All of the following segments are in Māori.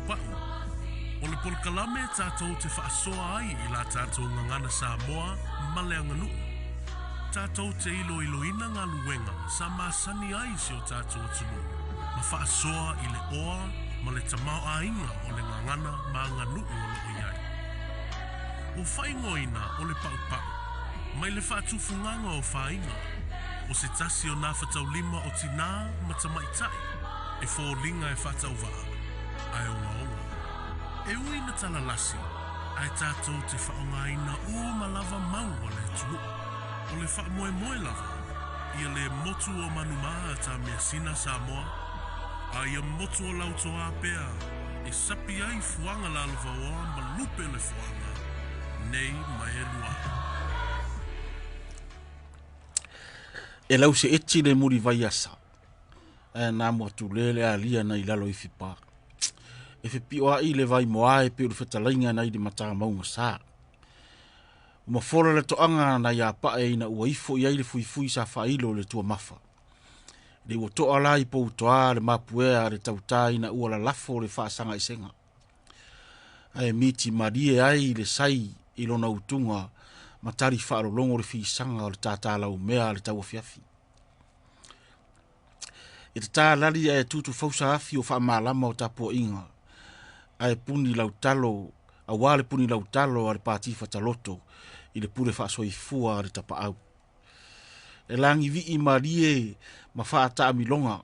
pa'u. O le polkalame tātou te whaasoa ai I la tātou ngangana Samoa ma le anganu. Tātou te ilo-iloina ngā luenga sa māsani ai si o tātou atunu. Ma whaasoa I le oa ma le tamau ainga o le ngangana ma nganu o loo iai. O whaingoina o le pa'u-pa'u. Mai le whaatufunganga o whainga. O se tasi o nā whatau lima o tina ma tamaitai. E fōlinga e whatau waa. Ai o onga. E ui na talalasi. Ai tātou te whaongaina o malava mau o le tunu. O le wha moe lava. Ia le motu o manumaa ta mea sina Samoa. A ia motu o lautoa pea. E sapi ai fuanga la lava oa ma lupe le fuanga. Nei mai e lua. E lau se eti le muri vai asa. E nā mua tu lele a lia na I lalo I whipa. E whipi oa I le vai moa e pe uru whetalainga na I di matanga maunga sā. Uma fora le toanga na ia pae ina ua ifo I aile fui sa whailo le tua mafa. Le ua toa la I pou toa le mapuea le tauta ina ua la lafo le whaasanga I senga. Ai miti marie ai le sai I lona utunga matari whaaro longo le sanga o le tata lau mea le tau fiafi. E te tā lari e tutu fausa afi o wha maalama o tapo inga. Ai puni lau talo, a wale puni lau talo a le pāti whataloto I le pure whaasoi fua a le tapa au. E langi vi I marie ma whaata amilonga.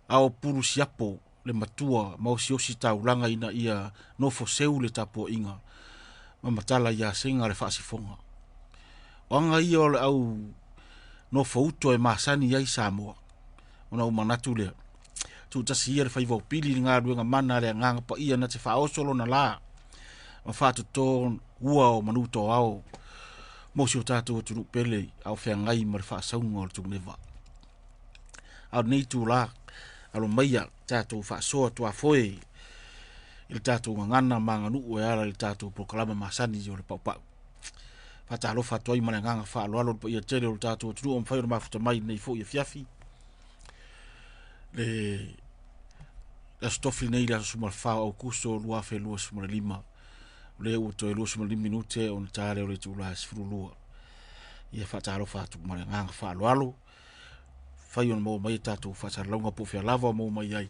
Ao puru siapo le matua mausi osi taulanga ina ia no foseu le tapo inga. Ma matala ia senga le whaasifonga. Wanga ia o le au no fauto e masani ai Samoa. Ona umanatu lea. Tu tasi ia le whaivau pili ngā ruenga mana le nganga pa ia na te whaosolo na la. Ma whātu tō ua o manuto ao. Mosi o tātou tunu pele au whea ngai ma le whaasaunga o le tūneva. Au nei tū la. Alo maia tātou whaasoa tua foe. I tātou ngangana manganu o e ala I tātou proklama masani o le paupau. Pata alofa toi mana nganga whaaloalo pa ia tere o tātou tunu o mwhai o mafuta mai nei fo ia fiafi. Le stofi nei la sumar whao au kuso lua fe lua sumar lima. Le ua toi lua sumar lima minute o ni tāre o le tūla sifuru lua. Ia whata alofa tu mana nganga whaaloalo. Whai o mo mai tātou whata launga po fia lava mo mai ai.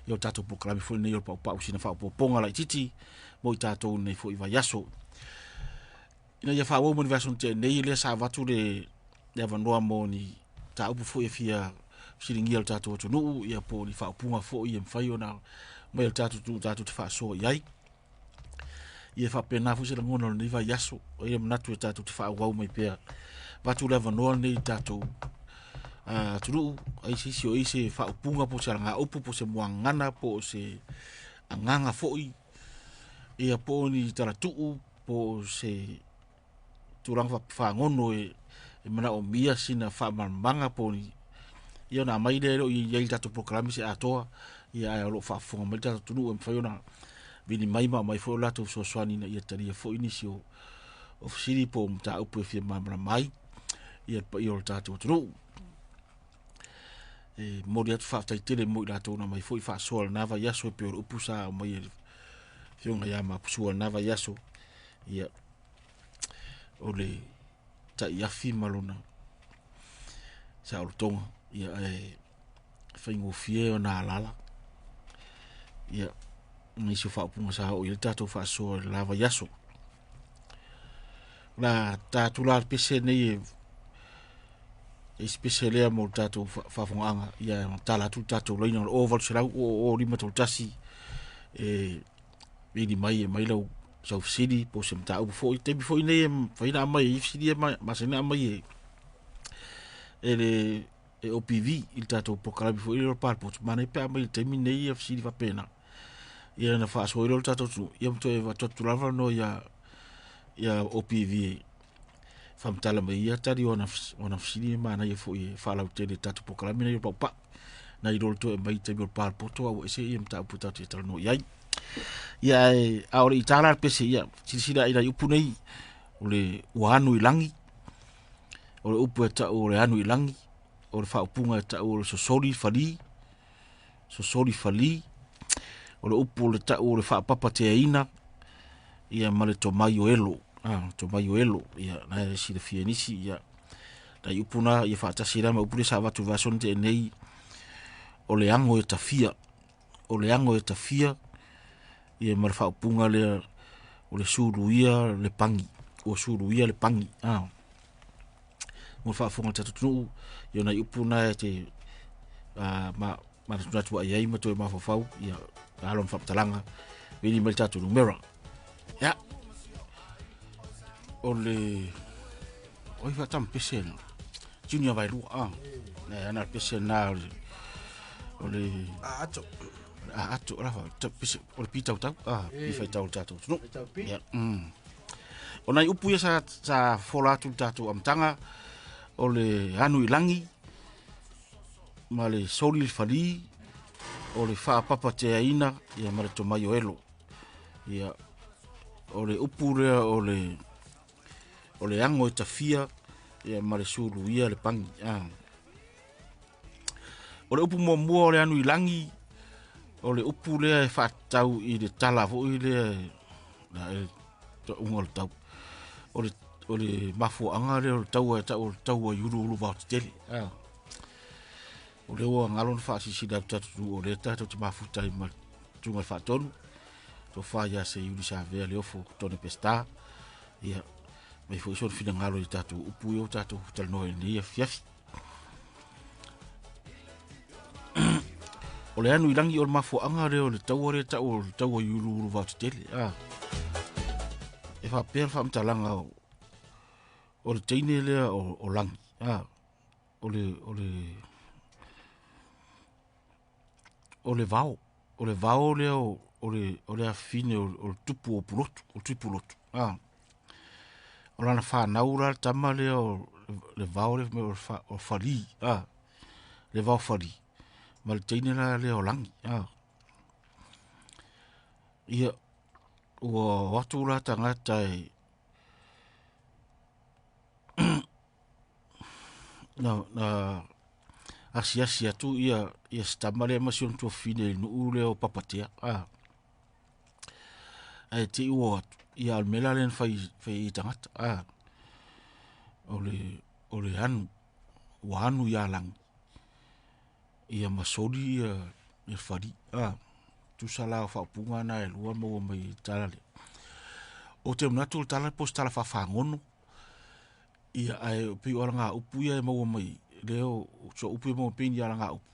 Ia tātou proklami fo nei o paupau sina whao poponga lai titi. Mo I tātou nei fo I vai yaso. Ina ia wha wau mani vason te nei le sa watu le avanoa mo ni ta upu fo ia fia siringia le tātou atu nuu ia po ni wha upunga fo ia mwhai o na mai le tātou te wha soa iai. Ia wha pena fu sila ngona ni vai yaso o ia manatu e tātou te wha wau mai pia. Watu le avanoa nei tātou tunu ai sisi o ise wha upunga po se ngā upu po se muangana po se anganga fo I. Ia po ni taratuu po se turanga whaangono e mana o mia sina whaamanga po ni. Ia na mai lero I iei tātou proklami se atoa. Ia ai alo whaafonga mai tātou tunu e mwhaiona. Bini mai mai fo lato so swani na ia taria fo inisi o siri po mta upu e fia mamana mai. Ia pa I o tātou tunu. E mori atu whaatai tere mo I lato na mai fo I whaasoa na nava yaso e peor upu sa o mai e whionga ia ma pusua nava yaso. Ia o le ta iafi malona sa o tonga ia e whaingo fie o nā lala ia nisi o whaapunga sa o ia tātou whaasoa lava yaso la tātou la pese nei e spese lea mo tātou whaafonga ia tala tu tātou leina o oval serau o rima tau tasi e vini mai e mai lau South City po se mta upu fo I te bifo I nei whaina amai I fsidi e masina amai e OPV I tātou pokala bifo I lor pārpotu mana I pe amai te mi nei e fsidi whapena ia na whaaso I lor tātou tu ia mto e watotu lava no ia OPV whamtala mai ia tari ona fsidi e mana ia fo I whalau te tātou pokala mina I paupa na I lor to e mai te mi lor pārpotu au ese ia mta upu tātou e tala no iai ia aore I tāla pese ia sila ina upu nei o le anu I langi o le upu e ta o le anu I langi o le whaupunga e ta o le sosori fali o le upu le ta o le fa papa te ina ia male to mai o elo to mai o elo ia na si le fienisi ia da upuna ia fa tasi la ma upu le sa va tu va son te nei o le ango e tafia ia male fa punga le o le suruia le pangi o suruia le pangi mo fa fonga tatu ia na upuna te ma tu ai ma to ma fa fau ia alon fa talanga vini mal tatu numero ya ole oi va tam pesen junior vai lu na ana pesen na ole ato la fa pesen ole pita uta pi fa tau tatu no ya ona upu ya sa fola tu tatu am tanga ole anu ilangi male soli fali ole fa papa te aina ia mare to mai o elo ia ole upure ole ango e tafia ia mare sulu ia le pangi ole upu mo ole anu ilangi ole upu le e fa tau i le tala vo i le na e to ungol tau ole mafu anga le tau yuru va tele o le o ngalon fa si da tatu o le tatu te mafuta i ma tunga fa tonu to fa ya se yuli sa ve le ofo tone pesta ia mai fo so fina ngalo i tatu upu yo tatu tal no ni fiaf o le anu ilangi o le mafu anga le o le tau yulu va tele e fa per fa mtalanga o le teine le o lang o le vao le o le afine o tupu o pulotu o lana fa naura tama le o le vao le o fali le vao fali ma le teine la le o langi ia ua watu la tangata na asia tu ia stamale masion tu fine no le o papatia ai ti o ia almela len fai tangata ole anu ya lang ia masori ia fari tu sala fa punga na e lua mo mai talale o te mnatu tala postala fa fangono ia ai pi oranga upu ia mo mai leo so upu mo pin ya nga upu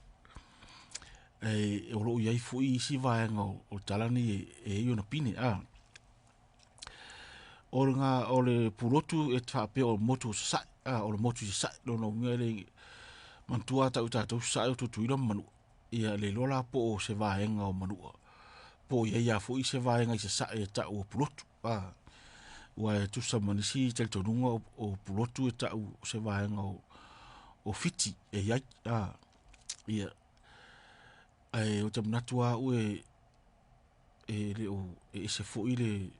o lo ia fu i si va ngo o talani yo na pini oranga ole purotu e fa pe o motu sa o le motu sa no ngere mantua ta sa o tu ira manu ia le lola po se va ngo manu po ia fu i se va ngo sa e ta o purotu wa tu sa manisi tel to nunga o purotu e ta se va ngo o fiti e ia ia ai o te manatua le o se fo ile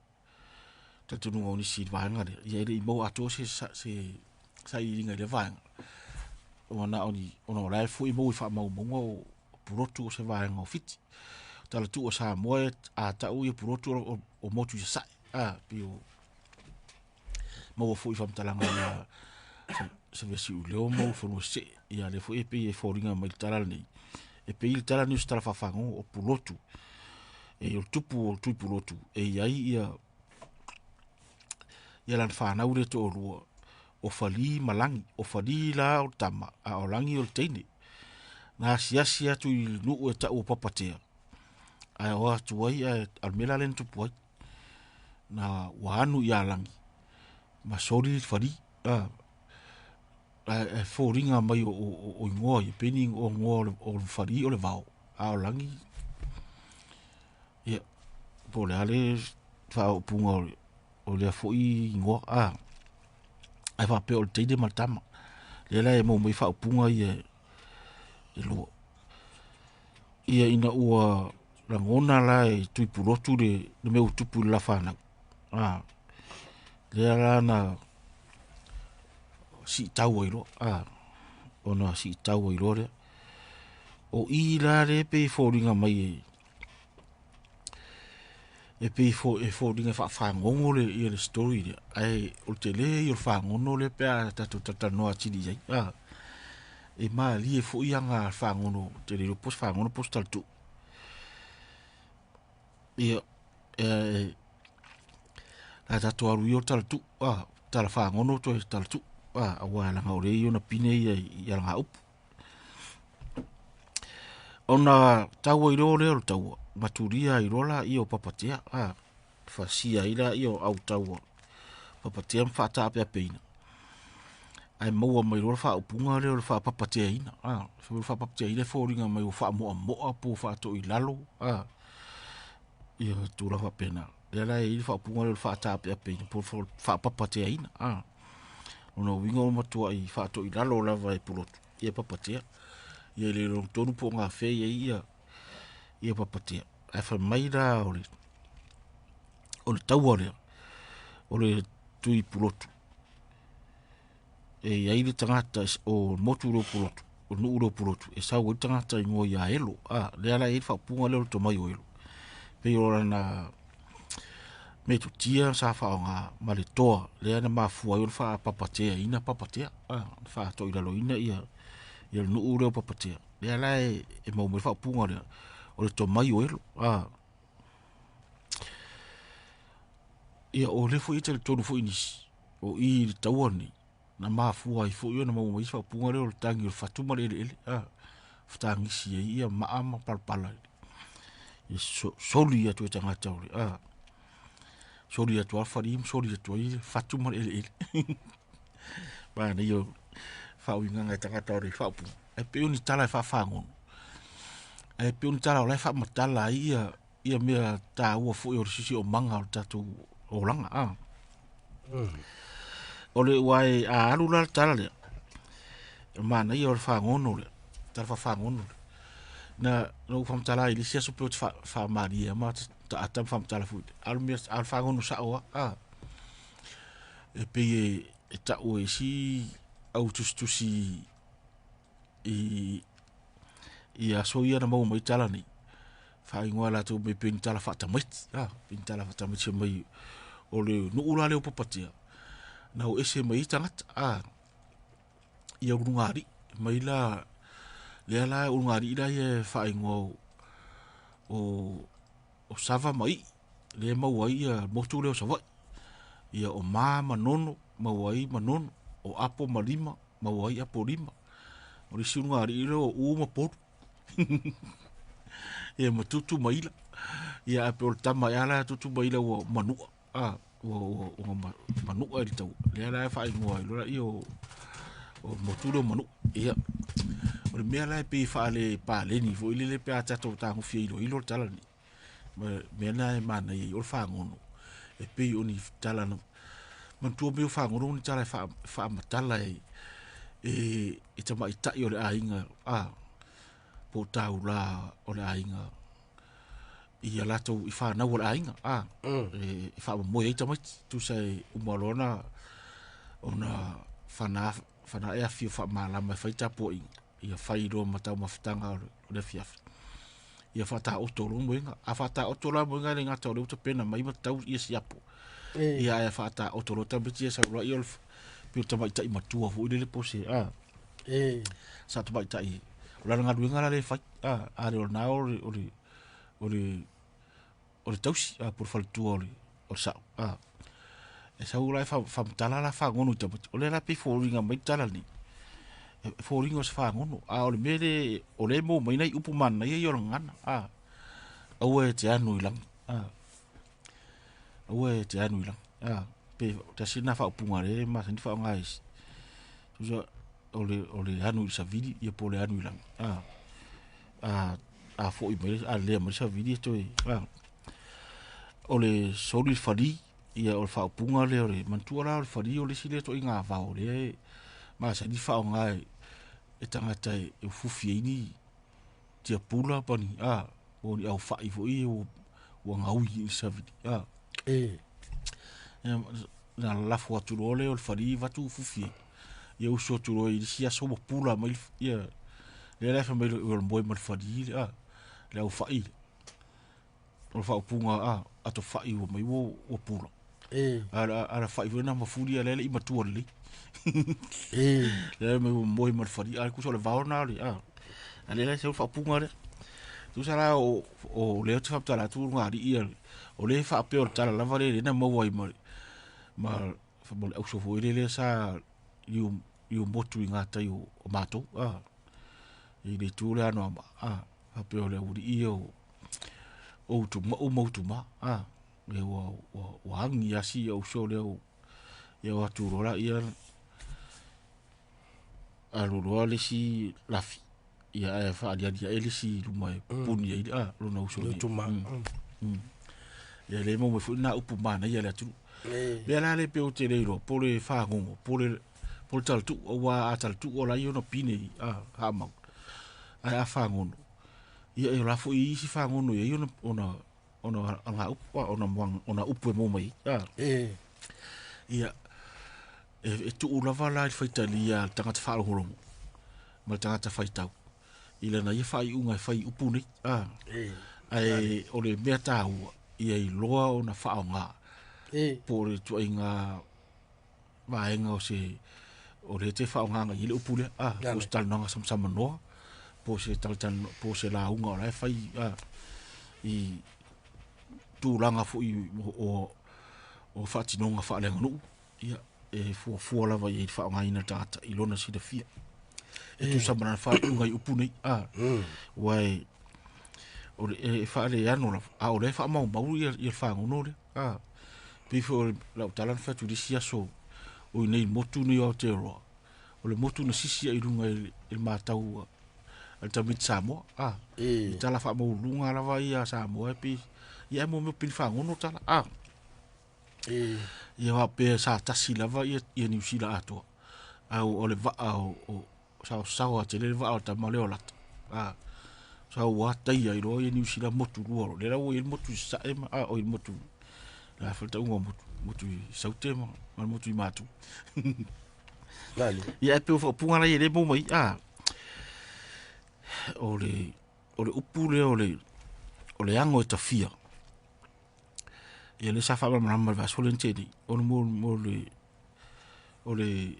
tatu nunga o ni si vanga le ia le mo ato se sa i ringa le vanga ona ona la fo i mo fa mo mo purotu se vanga o fiti tala tu o sa mo a ta o purotu o motu sa pio mo fo i fa talanga se vesi u leo mo fo no se ia le fo e pe e fo ringa mai tala ni e pe il tala ni sta fa fango o pulotu e o tupu pulotu e ia lan fa na ure to ru o fali malangi o fali la o tama a o langi o teini na sia tu nu o ta o papatea ai o tu ai al mela len tupu na wanu ia langi ma sori fali fo ringa mai o ngoi pening o ngoi o fari o le vao a langi ia po le ale fa o punga o le fo i ngo ai fa pe o te de matama le la mo mai fa o punga ia e lo ia ina ua rangona la e tui purotu le me utupu la fana le la na si tau iro ona si tau iro le o i la le pe foringa mai e pe fo dinga fa ngongo le i le story le ai o te le i o fa ngono le pe a tata no ati di ai e ma li e fo i anga fa ngono te le pos fa ngono postal tu i a tato aru i o tal tu tala fa ngono to tal tu a wa la ngore i ona pine i nga up ona tawa i ro le o tawa maturia i rola i o papatea fasia ila i o au tawa papatea mfata ape apeina ai maua mai rola fa upunga le o fa papatea ina fa papatea ina fo ringa mai o fa mo po fa to i lalo i o tura fa pena la i fa upunga le o fa ta ape apeina po fa papatea ina ona wingo matua i fa to i lalo la vai pulotu i papatea ia le rong tonu po ngā whea ia papatea. Ai wha mai rā o le taua rea, o le tui pulotu. E iai le tangata o motu uro pulotu, o nu uro pulotu. E sau i tangata i ngō ia elo. Le ala e whapunga leo le tomai o elo. Pei ora na me tu tia sa wha o ngā male toa. Le ana mafua i o le wha papatea, ina papatea. Wha to i lalo ina ia nu uro papatea. Le ala e mau me whapunga rea. O le tomai o elo. Ia o le fo i te le tonu fo inisi. O i le taua ni. Na mafua i fo i o na mau me whapunga rea o le tangi o le whatuma le ele. Whatangisi e ia maama palpala. Ia soli atu e tangata o le. Soli atu alfarim, soli atu i le whatuma le ele. Bana i o whauinga ngai tangata o le whapunga. E pe uni tala e whawhangono. E pe uni tala o lai whamatala ia mea tā ua fui o sisi o manga o tatu o langa. O le wai a alu la tala lea. Mana ia o le whangono lea. Tala whawhangono lea. Na whamatala i lisia supe o te whamari ma ta atam whamatala fui. Alu mea al whangono sa oa. E pe e ta ua e si au tustusi i aso ia na mau mai tala ni fa ingoa la tu me pin tala fa ta mai pin tala fa ta mai mai o le no ula le papatia na o ese mai tangat ia urungari mai la le la urungari la e fa ingoa o sava mai le mau ai motu le sava ia o mama nono mau ai manono o apo malima mau ai apo lima o le urungari le o uma por ia matutu maila ia pe o tama ia la tutu maila o manua o manua i tau le la fa ingoa lo la io o motulo manu ia o le mea la pe fa le pa le ni vo ile le pe ata to ta fi ilo tala ni me na e mana i o fa ngono e pe o ni tala no man tu me fa ngono ni tala fa matala e tama ita i o le ainga po tau la o le ainga i alato i wha nau o le ainga i wha moe eita mai tu sai umalona o na whana ea fio wha malama e whaita po i a whairo matau mawhitanga o le fiafi i a whata otoro moenga a whata otoro moenga le ngata o le uta pena mai matau i a siapo i a whata otoro tambiti e saura i o le pio tamaita i matua fu i le pose sa tamaita i la nga duenga la le fai ale o na o le tausi por faltu o sa e sa ula fa tala la fa ngonu ta o le la pe foringa mai tala ni foringa se fa ngonu o le mele o le mo mai nei upu man nei yo ngana o e te anu ilang o e te anu ilang pe ta sina fa upunga le ma ni fa ngais so o le anu sa vidi ia po le anu ilang fo i mai a le mai sa vidi to o le soli fali ia o fa punga le o le mantua la o fali o le sile to inga va o le ma sa di fa nga e tangata e fufi ni tia pula pani o ni au fa i fo i o nga ui sa vidi na la fo tu le o fali va tu fufi ia o so tu i sia so pula mai ia le la fa mai o mo mal fali le au fa i o fa punga ato fai o mai o pula ara fai vena mafuri ale i matua le le me mo mo fari al ku so le vaona le ale le se fa punga le tu sara o le te fa tala tu ngari ia o le fa pe o tala la vale na mo wai ma fa mo au so foi le sa you motu ngata yo o mato i le tu le ano fa pe o le uri ia o tu ma le o hangi asi o so le o ia tu rola ia a le si lafi ia fa dia ele si lumai puni ia lo na uso tu ma ia le mo fu na upu mana ia le tu le la le pe o te le ro po le fa ngo po le tal tu o wa tal tu o la io no pine ha ma a fa ngo ia e la fu i si fa ngo ia no ona anga upu ona upu mo mai ia e tu ula vala i faitalia tangata fa holong ma tangata faitau ila na ia fai unga fai upu ni ai o le mea tau ia i loa o na whao ngā po le tua inga vaenga o se o le te whao ngā i le upu le po se talananga samsama noa po se talatana po se la unga o lai whai i tūranga fu i o whatinonga whaalenga nuu ia e fua lava i whao ngā ina tata i lona si da fia e tu samana whao unga i upu nei wai o le fa le ano la o le fa mau mau ia fa ngono le before la talan fa tu disia so o nei motu ni o te ro o le motu na sisi i runga il matau al tamit samo i tala fa mau lunga la va ia samo e ia mo me pil fa ngono tala ia va pe sa tasi la va ia ni usila ato o le va o sa te le va o ta male o lat sa wa tai ai ro ni usila motu ro le ra o il motu sa o il motu la falta un motu sa te ma motu i matu dale ia pe fo punga la ile mo mai o le upu le o le ango e tafia ia le sa fa ma ma va solente di o mo le o le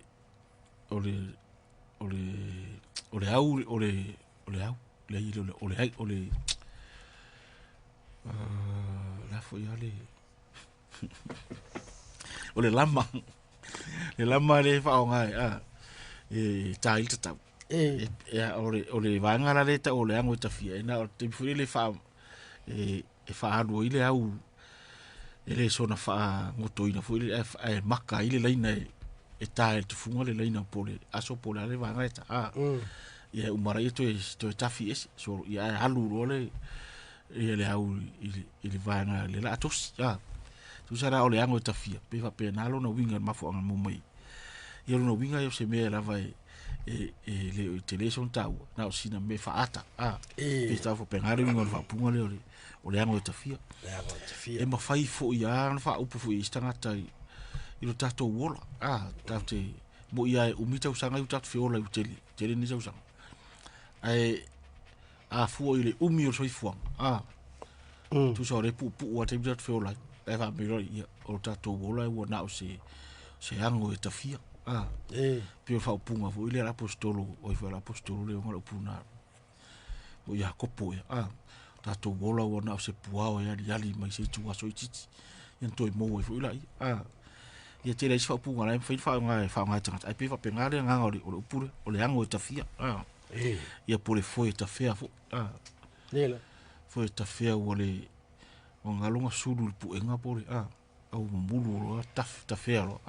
au la fo ia le o le lama le fa o ngai tai ta o le vanga la le ta o le ango ta fia na o te fu le fa fa adu ile au ele sona fa ngoto ina fu ile maka ile leina e tai te funga le leina pole aso pole le vanga ta ia umara ito to tafi es so ia halu role ia le au ile vanga le la tos tu sara o le ango tafia pe fa pe na lo no winga mafo ang mo mai ia no winga yo se me la vai le television tau na o sina me fa ata pe sta fo pe ngare winga fa punga le o le ango tafia e ma fai fo ia fa upu fo istanga tai ilo tato wola tate mo ia umita usanga u tato fiola u tele ni usanga ai fu ile umi o soi fuang tu so le pu wa te tato fiola e va miro ia o tato wola o na o se ango e tafia pe fa punga fo ile apostolo o fa apostolo le o puna o ia kopo tato wola o na o se puao ia ali mai se tu aso titi en toi mo fo ile ia te reis fa punga lai fa nga tanga ai pe fa pengale nga o pure o le ango e tafia ia pole foi tafia fo lela foi tafia o le o ngalonga sulu pu enga pole au mulu tafia lo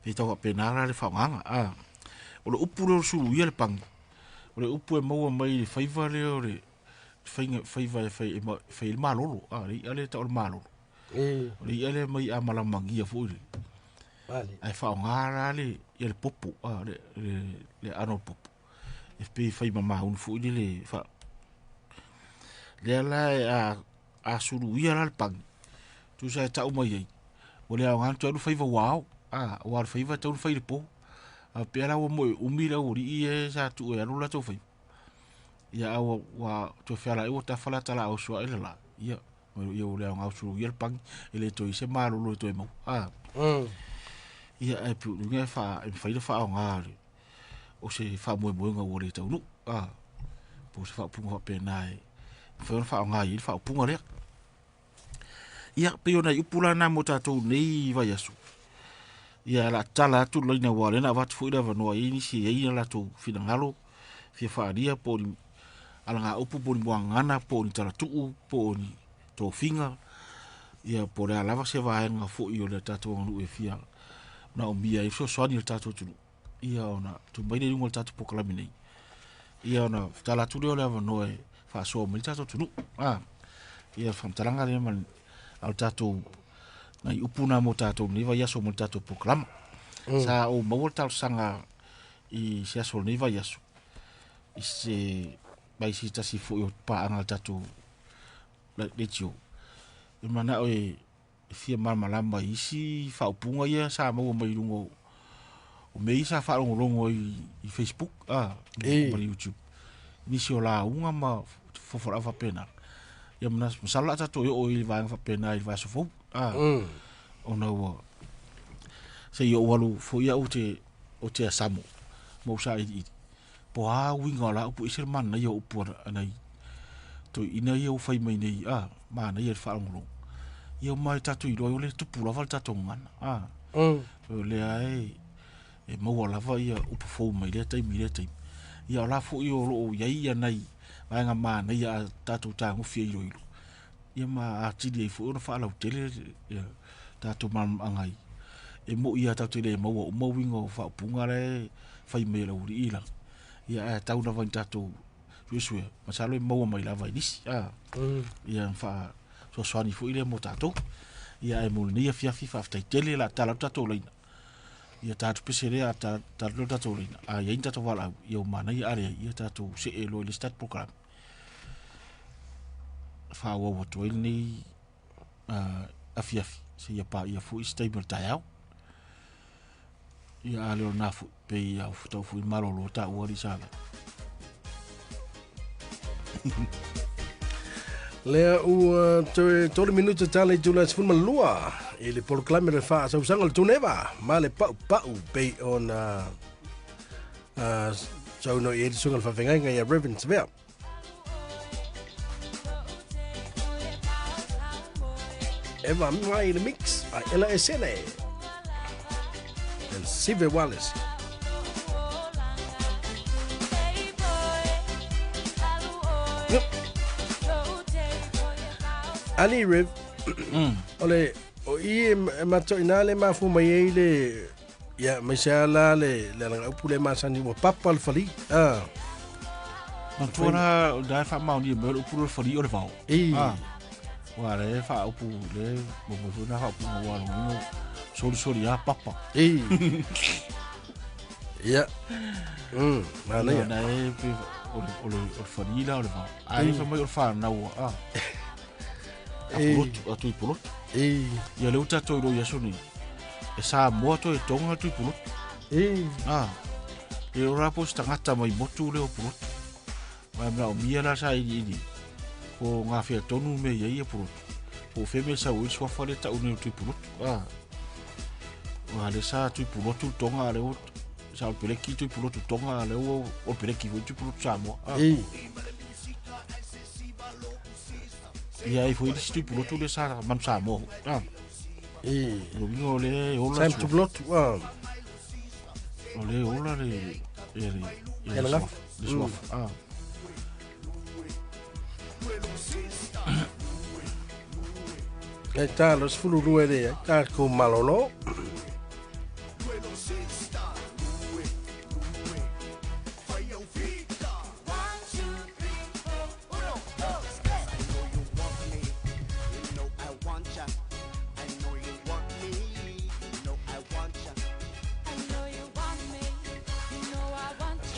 pe ta penara le fa nga o le upure o sulu ia le pang o le upu e mau mai le faiva le o le faiva fai il malolo ale ta o malolo le ale mai a malamangia fo ile vale ai fa ngara le il popo le ano popo e pe fai mama un fo ile le fa le la a suru ia al pang tu sa ta o mai o le ang tu faiva wow o al faiva tu fai po a pera o mo umira o ri e sa tu e rula tu fai ia wa tu fala e o ta fala tala o so ile la ia ia o le ngau suru ia pang ele to se malo lo to mo ia e pu nge fa e fa ile fa o ngale o se fa mo nga o le tau po se fa pu mo pe nai fa o ngai fa pu ngale ia pe ona upula na mo tatou nei vai asu ia la tala tu loina wale na wat fu ida no ini si ia la tu fina ngalo fi fa dia po ala nga upu po ni ngana po ni tala tu po ni to finga ia po la lava se va nga fu io le tatou ngulu e fia na o mia i so ni tatou tu ia ona tu mai ni ngol tatou po kala mini ia ona tala tu le no e fa so mo tatou tu ia fa talanga le man al tatou nai upuna mo tatou ni vai aso mo tatou program sa o mo tal sanga i se aso ni vai aso i se bai si tasi fu o pa anga tatou la letio e mana o e fia malamba isi fa upunga ia sa mo mai lungo o me isa fa longo i Facebook ma YouTube ni si ola unga ma fofora fa pena ia mana masala tatou o i vai fa pena i vai so fo ona wa se yo walu fo ia o te asamo mo sa i po a winga la pu isir man na yo pu anai to ina yo fai mai nei ma na ye fa ngolo yo mai tatu i lo le tu pu la val tatu ngana le ai e mo la va ia upu fo mai le tai mi le tai ia la fo yo lo ia ia nai vai nga ma na ia tatu ta ngo fi ilo ia ma a ti di fo no fa la tele tatou mam angai e mo ia tatou le mo wingo fa punga le fai me la uri ila ia tau na van tatou yusue masalo mo mai la vai dis ia fa so swani fu ile mo tatou ia e mo ni fia fifa fa tele la tala tatou leina ia tatou pesere a tatou tatou leina ia tatou wala ia mana ia are ia tatou se elo le start program fa wo to ni a fiafi se ia pa ia fu stable taiao ia le na fu pe ia fu to fu malolo ta o ri sala Lea ua tore minuta tale tula sifun malua i le proclame le fa sa usanga le tuneva ma le pau pe on so no i sunga fa venga ia Reverend Severe Eva mai le mix a LSN and Sive Wallace Ali Rev ole o i mato inale ma fu mai le ya masala le la pule ma sani mo papa al fali ma tora da fa ma ni mo pule fali o le va wa le fa o pu le mo na fa pu mo wa no sori ya papa ya ma na e o fali la o le va ai fa mo o fa na wa atu ipulot ia le uta to ro yasuni e sa moto e tonga tu ipulot e ora po stangata mai motu le opulot mai na o mia la sa ini ko nga fia tonu me ia pulot o feme sa o so fa le ta unu tu ipulot wa le sa tu ipulot tu tonga le o sa o pele ki tu ipulot tu tonga le o pele ki tu ipulot sa mo ia i foi sti pulotu le sa mam sa mo lo vingo le ola time to blot ole ola le la swaf ta los fulu ruede ta ko malolo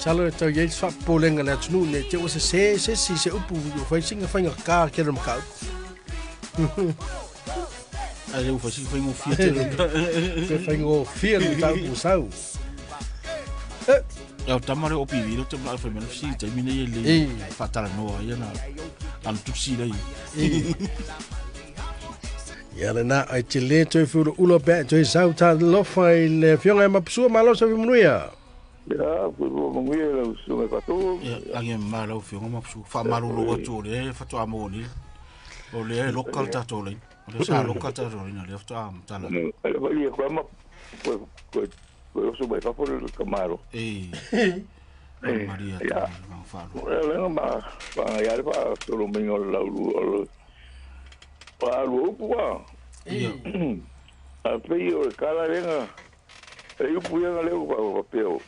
Salo tau ye fa polenga la tunu le te o se si upu yo fa singa fa ka ke rum ka ale u fa si fa ngo fiete fa ngo fiete ta u sau ya tamare o pi viro te fa me si te mine le fa tala no ya na an tu si dai Ia le na ai te le toi furu ulo pe toi sau ta lofa I le fionga e mapsua malo sa vimunuia. Ya, pues vamos a ir a su pato. Ange malo fio ngoma psu fa malo lo watu le fa to amoni o le local ta to le o sa local ta to le le fa am tala Le voy a jugar pues su pa por el Camaro. Maria ya fa le no ma va ya pa solo me la lu pa lu pa a peio cada venga eu puia le pa peo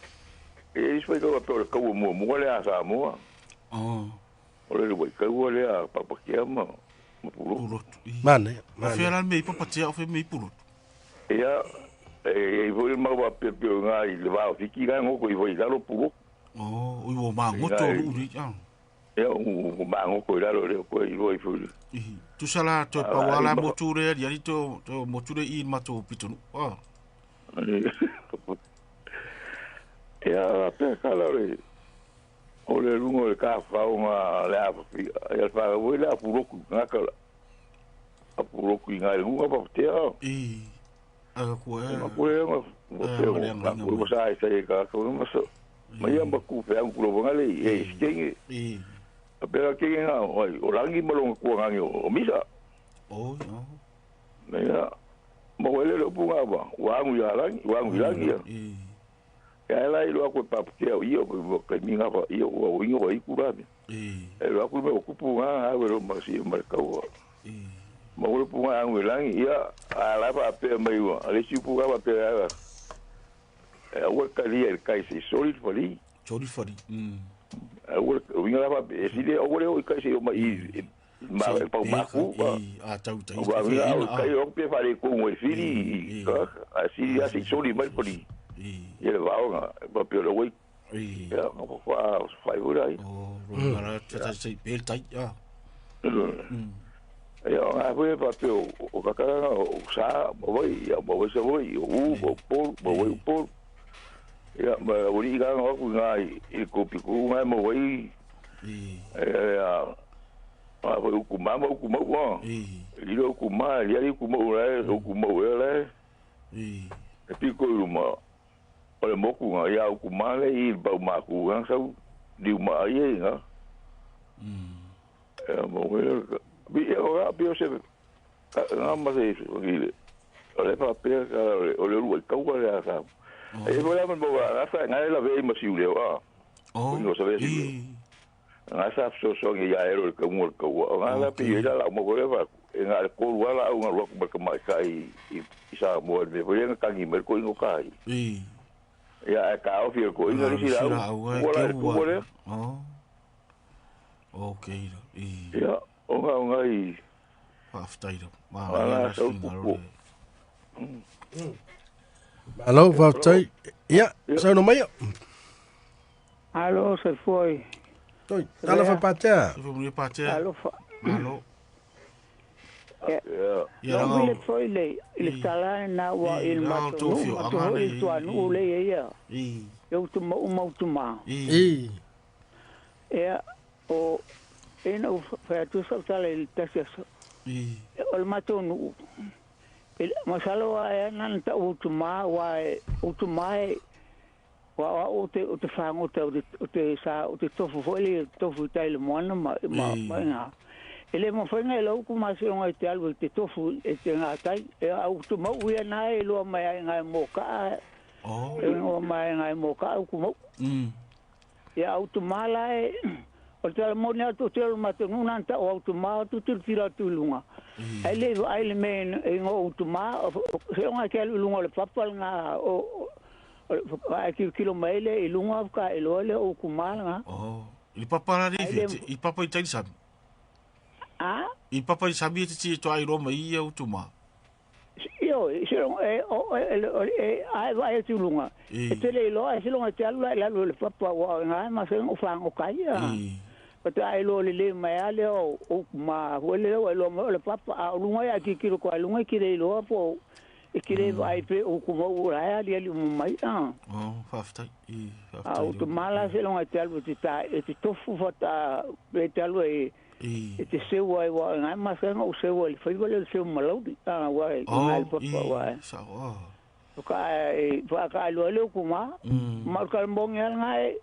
e isso foi que papel que o mo le a sa mo ole le ka o le a pa que ama pulot Mane. Fera me pa patia o fe me pulot ya e voi ma va pe nga I le va fiki ga ngo ko I voi dalo pulo o ma ngoto uri ya o ma ngo ko dalo le ko I voi fu tu sala to pa wala moture ya to moture I mato pitonu ya pe kalare ole lungo le ka fa uma le a ya fa voi la pulo ku ngakala a pulo ku ngai lungo pa te a ko ma ko ma sai sai ka ko ma so ma ya ma ku fe an ku lo ngale e skenge a pe ka nga o langi mo lo ku ngangi o misa no me ya mo wele lo punga ba wa ngu ya langi ya la I lo ko pa ke o io ko ka mi nga fa io o ingo I kura e lo ku me ku punga a lo ma si ma ka o mo lo punga ngu langi ya a la pa pe mai wa le si punga pa pe ya o ka li el kai si solid fali o inga pa e si le o le o kai si o mai ma pa ma ku a tau wa kai o pe fa le ku mo fili a si solid mai fali ia le vaoga papio le oi ia no fa fai ora ai para tata sei pel tai ia a foi papio o kakara o sa voi ia voi se voi o po ia ma ori ga no ku ngai I ko piku mai mo voi ia a foi ku mama wa I lo ku ma ia ku mo le e pico uma ole moku nga ia ku male I ba ma ku nga sau di ma ia nga mo bi ora bi se nga ma se ole pa pe ole lu ka ku le sa e vola mo ba sa nga la ve ma si le no se ve nga sa so ya ero ka mo ka nga la pi ila la mo le va nga ko wala nga lo ku ka mai kai I sa mo le vo nga ka ngi mer ko ngo kai ya ka o fio ko inga si la wala okay ya o I aftairo ala Alo, vautai. Ia, sa no mai. Alo, se foi. Toi, ala fa patea. Alo. Ya no le foi le stala na wa il mato il tuo no le ia eu tu mo tu ma o no fa tu sa tale il tasia o mato no il masalo a nan ta o tu ma wa o tu mai wa o te fango te sa o te tofu foi tofu tai le mona ma na ele mo foi ngai lo ku ma se ngai te algo te tofu e te ngatai e au tu mo ia nai lo mai ngai mo ka o mai ngai mo ka ku mo e au tu mala e o te mo ne tu te ma te nuna ta o tu ma tu te tira tu lunga ele men e ngo tu ma se ngai ke lunga le papal nga o ai kilo maile e lunga ka e lo le o ku mala il papala il papa i tani sabi I papa I sabi te to ai roma I au tu ma. Io, ai tu lunga. Te le lo ai lunga te alu la le papa wa nga ma se o fa o kai ya. O te ai lo le mai ale o ma o le papa a lunga ya ki ko lunga ki le lo po e ki le ai pe o ku mo ra ali mai fafta a o tu mala se lunga te alu te tofu fata pe te alu e te seu ai wa ngai ma se no seu ai foi vale seu malaudi wa ngai papa wa sa o ka e fa ka lo le kuma ma ka mbong ngai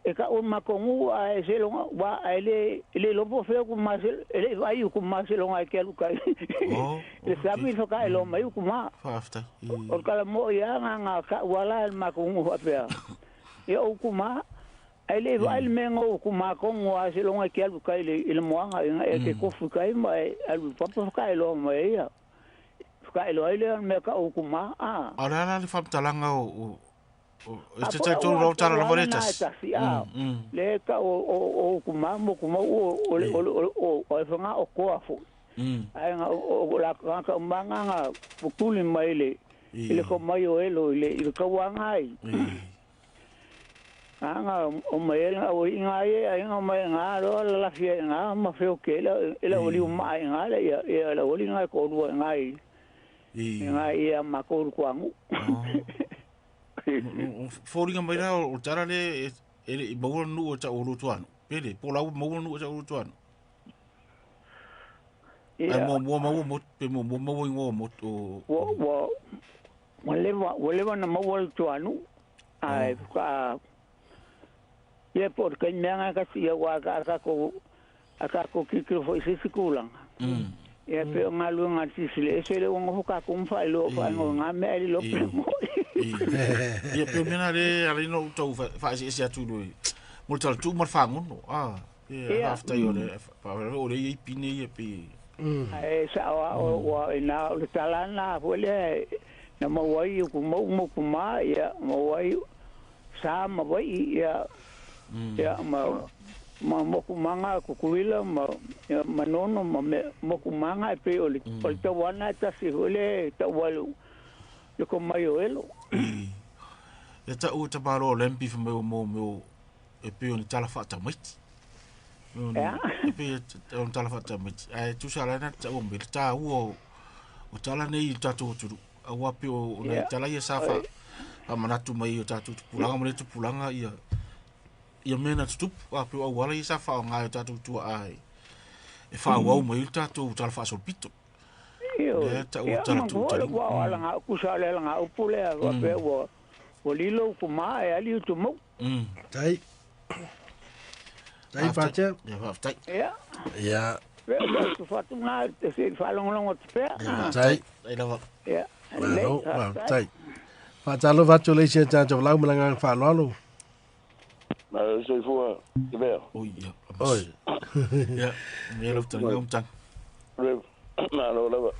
e ka un makongu a se lo wa ele lobo fe ku ma se ele vai ku ma se lo ngai ke lu kai le sabi fa ka lo mai ku ma fafta o ka mo ya nga ka wala makongu fa pe e o ku ma ele vai mengo ku makongu a se lo ngai ke lu kai le mo nga e ke ko fu kai mai al papa ka lo mai ya ka lo ile me ka o ku ma ara le fam talanga o este tu ro tara la boletas le ka o kuma o fanga o ko afu ai nga o la ka manga nga pukuli mai le ko mai o le ka wanga ai anga o mai nga o inga ai nga mai nga ro la fie nga ma feo ke le o li mai nga le o li nga ko ro nga ai nga ia ma ko ko angu Fōringa mai rā o tara le e maura nu o ta o rotuano. Pere, po lau maura nu o ta o rotuano. Ai mo maua mo, pe mo maua ingo mo o... Walewa na maua rotuano. Ai, ka... Ia por ka inmeanga ka sia wa ka ko kikiro fo isi sikulanga. Ia pe o ngā lua ngā tisile. E se le o ngofuka kumfa ilo fa ngā mea li lope mo. Ia pe mena le ale no tau fa ese atu lo mo tal tu mar fango no ia after yo le pa o le pine ia pe sa wa ina le talana fole na mo wai ku mo ku ma ia mo wai sa mo wai ia mo ku manga ku kuila ma nono mo ku manga pe o le tawana ta si ole ta walu le ko mai o elo e ta o ta baro lempi fa mo e pe on tala fa ta mit e pe on tala fa ta mit ai tu sala na ta o me ta o tala nei ta tu a wa pe o na tala ia safa a manatu mai o ta tu pulanga mo le tu pulanga ia mena tu a pe o wala ia safa nga ta tu ai e fa wa mo ta tu tala fa so pito ta o tala tu tala wala nga ku sala nga upule wa pe o lilo ku ma e ali tu mo tai facha ya tu fatu na se fa long pe tai lava ya tai facha lo facho le se cha cho lau mlanga fa lo na so fu de ver oi ya me lo tan tan na lo lava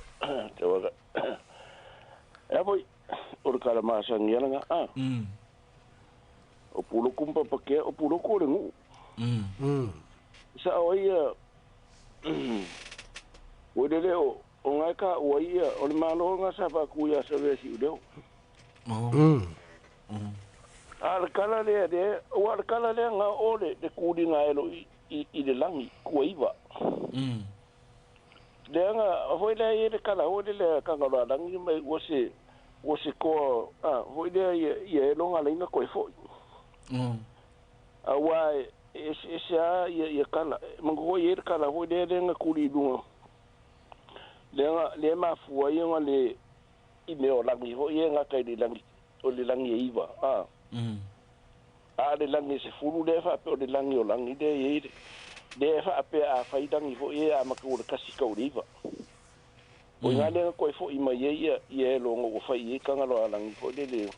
te wa e voi o kala masa ngiana nga o pulo kumpa pake o pulo ko le ngu sa o ia o de leo o ngai ka o ia o le malo nga sa pa ku ia sa le si leo al kala le de o al kala le nga o le de ku di nga elo i de langi ku iva le nga foi le ia de kala o de le ka nga langi mai o se ko foi de ia lo nga lenga ko foi wa esa ia kala mango ia kala foi de nga ku di dunga le ma fu ia nga le i me o langi ho ia nga kai de langi o le langi iva le langi se fulu le fa pe o le langi o langi de ia de fa pe a faidangi fo ia ma ko kasi ka uriva o nga le ko fo i mai ia lo ngo fa i ka ngalo langi fo le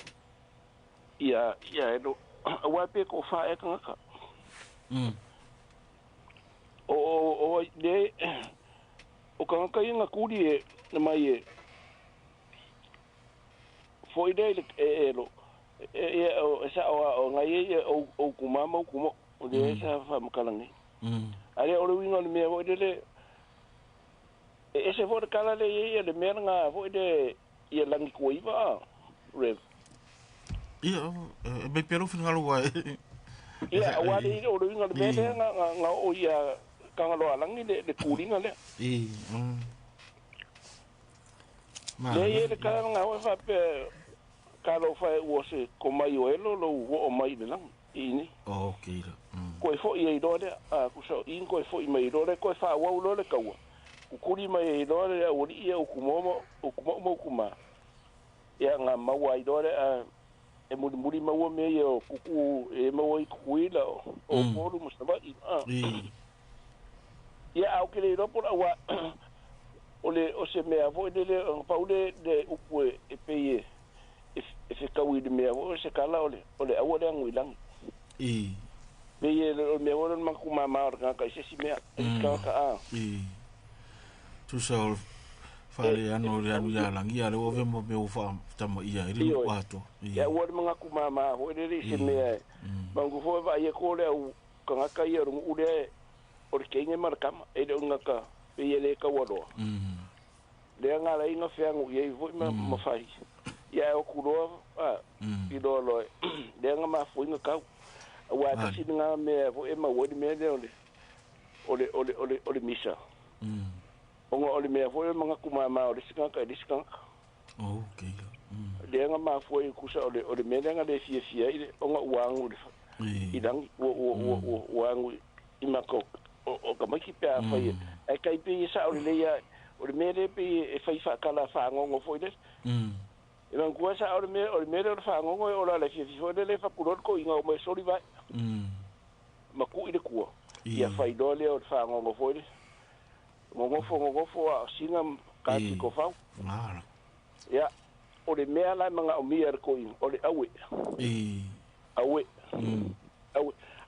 ia lo wa pe ko fa e ka ka o de o ka ka nga kuri na mai fo ide lo sa o nga ia o kumama kumo o de sa fa makalangi ale o winga le me o de ese for kala le ia le meranga o de ia langi ko iva re ia be pero finalo wa ia wa de o winga le me nga o ia ka ngalo langi le kuringa le le ia le kala nga o fa pe kalo fa o se ko mai o elo lo o mai le lang ini okay ko fo i do le a ku so in ko fo i mai do le ko fa wa lo le ka wa ku kuri mai do le o ri e ku mo ku ma ya nga ma wa i do le a e muri ma wo me yo ku e ma wo i ku ila o po lu mo sa ba i ya au ke le do por wa o se me avo de pa ule de upu e pe e se ka wi de me avo se kala ole awo de ngui lang be ye le me vo ma ku ma ka se si me ka tu sa fale ano le anu ya lang ya le o ve mo me o fa tamo ia ri wa to ya wo ma ku ma ho de se me ba ngu fo va ye ko le ka ka ye ru ule o ke nge mar kam e de nga ka pe le ka wodo le nga la inga fe ngu ye vo ma fai ya o ku ro i do lo le nga ma fu nga ka wa ta si nga me vo e ma wo de me de ole misa ongo ole me vo e ma ku ma ole singa ka okay le nga ma fu e ku sa ole me nga de fie ile ongo wangu i dang wo wangu i ma ko o ka mai ki pe a fai ai kai pe sa ole le ya ole me le pe e fai fa kala fa ngo foi de e man ku sa ole me le fa ngo o la le fi fo de le fa ku ko inga o me sori vai ma ku ile ku ia fai do le o fa ngo foi de ngo fo a singa ka ti ko fa ya ole me ala manga o mi er ko in ole awe awe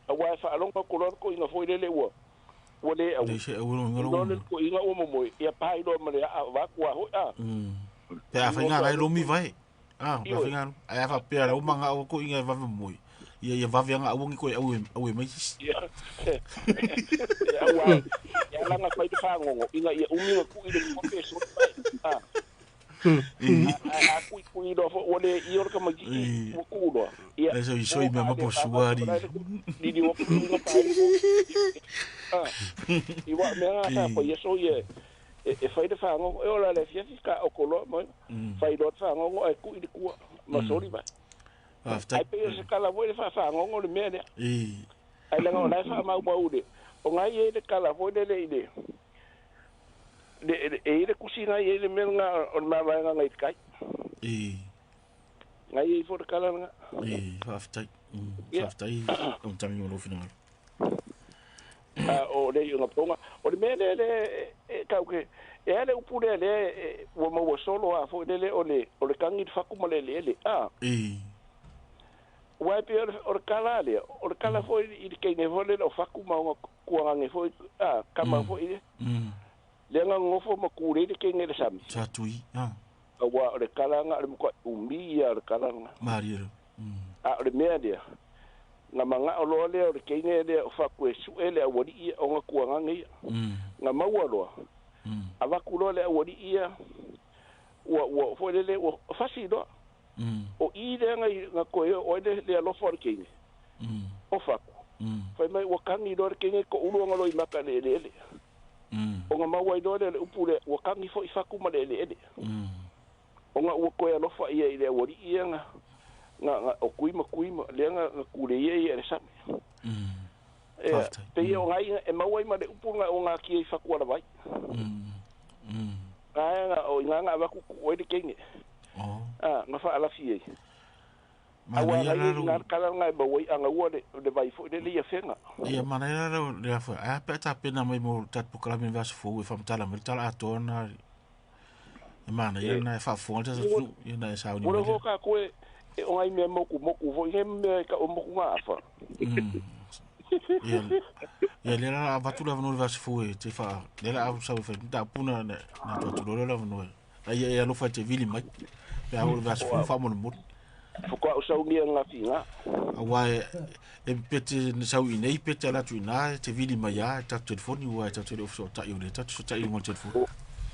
awe fa along ko inga foi de le wo wole a wole ko inga o mo ia pai do mare a va ku a ho a pe a finga ai lo mi vai pa finga ai fa pe o manga o ko inga va mo ia va venga a wongi ko au mai ya wa ya la nga pai fa ngo inga ia umi ku ile ko pe so a ku do wole ior ka magi mo ku do ia eso i me ma po suari di wo ku inga pai i wa me nga po yeso ye e fai de fa ngo e ola le fia ka o kolo mo fai do fa ngo e ku i ku ma sori ba ai pe se kala vo fa ngo le me ne ai la ngo la fa ma ba ude o nga ye de kala vo de le ide de kusina ye le me nga on ma ba nga ngai kai nga ye fo de kala nga fa on tami no final o le nga ponga o le me le ka ke e le upure le wo mo solo a fo le o le kangi fa kuma le wa pe o kala fo i ke ne fo le o fa kuma ko nga fo kama fo i le nga ngofo mo kure de ke ne sam sa tui wa o le kala nga le ko umbi ya o kala nga mario o le me dia nga manga o lo le o ke ne le o fa ku su ele o di o nga ku nga ngi nga mawalo ava ku lo le o di ia wo fo le o fa si do o i de nga ko o le lo for ke ni o fa fa mai o kangi do ke ni ko ulo nga lo i maka le o nga mawai do le upule o kangi fo i fa ku ma le o nga o ko lo fa ia ile o di ia nga o kuima le nga ku le ia le sa pe o ngai e mawai ma le upunga o nga ki fa ku la vai nga o nga va ku o de kenge nga fa ala fie mana ia nga kala nga ba wai anga o de vai fo de ia fenga ia mana ia le fa a pe ta pena mai mo tat proclame vas fo e fam tala mer tala atona mana ia na fa fo ta fu ia na sa uni mo ka ko o ngai me mo ku vo me ka o mo nga fa ia le la vatula no vas fo e te fa le la sa fa ta puna na to lo la no ia lo fa te vili mai ya o vas fo fa mo mo fo ko o sa uni nga finga awa e pete sa uni nei pete la tu na te vili mai ya ta telefoni wa ta telefoni ta yo le ta so ta yo mo telefoni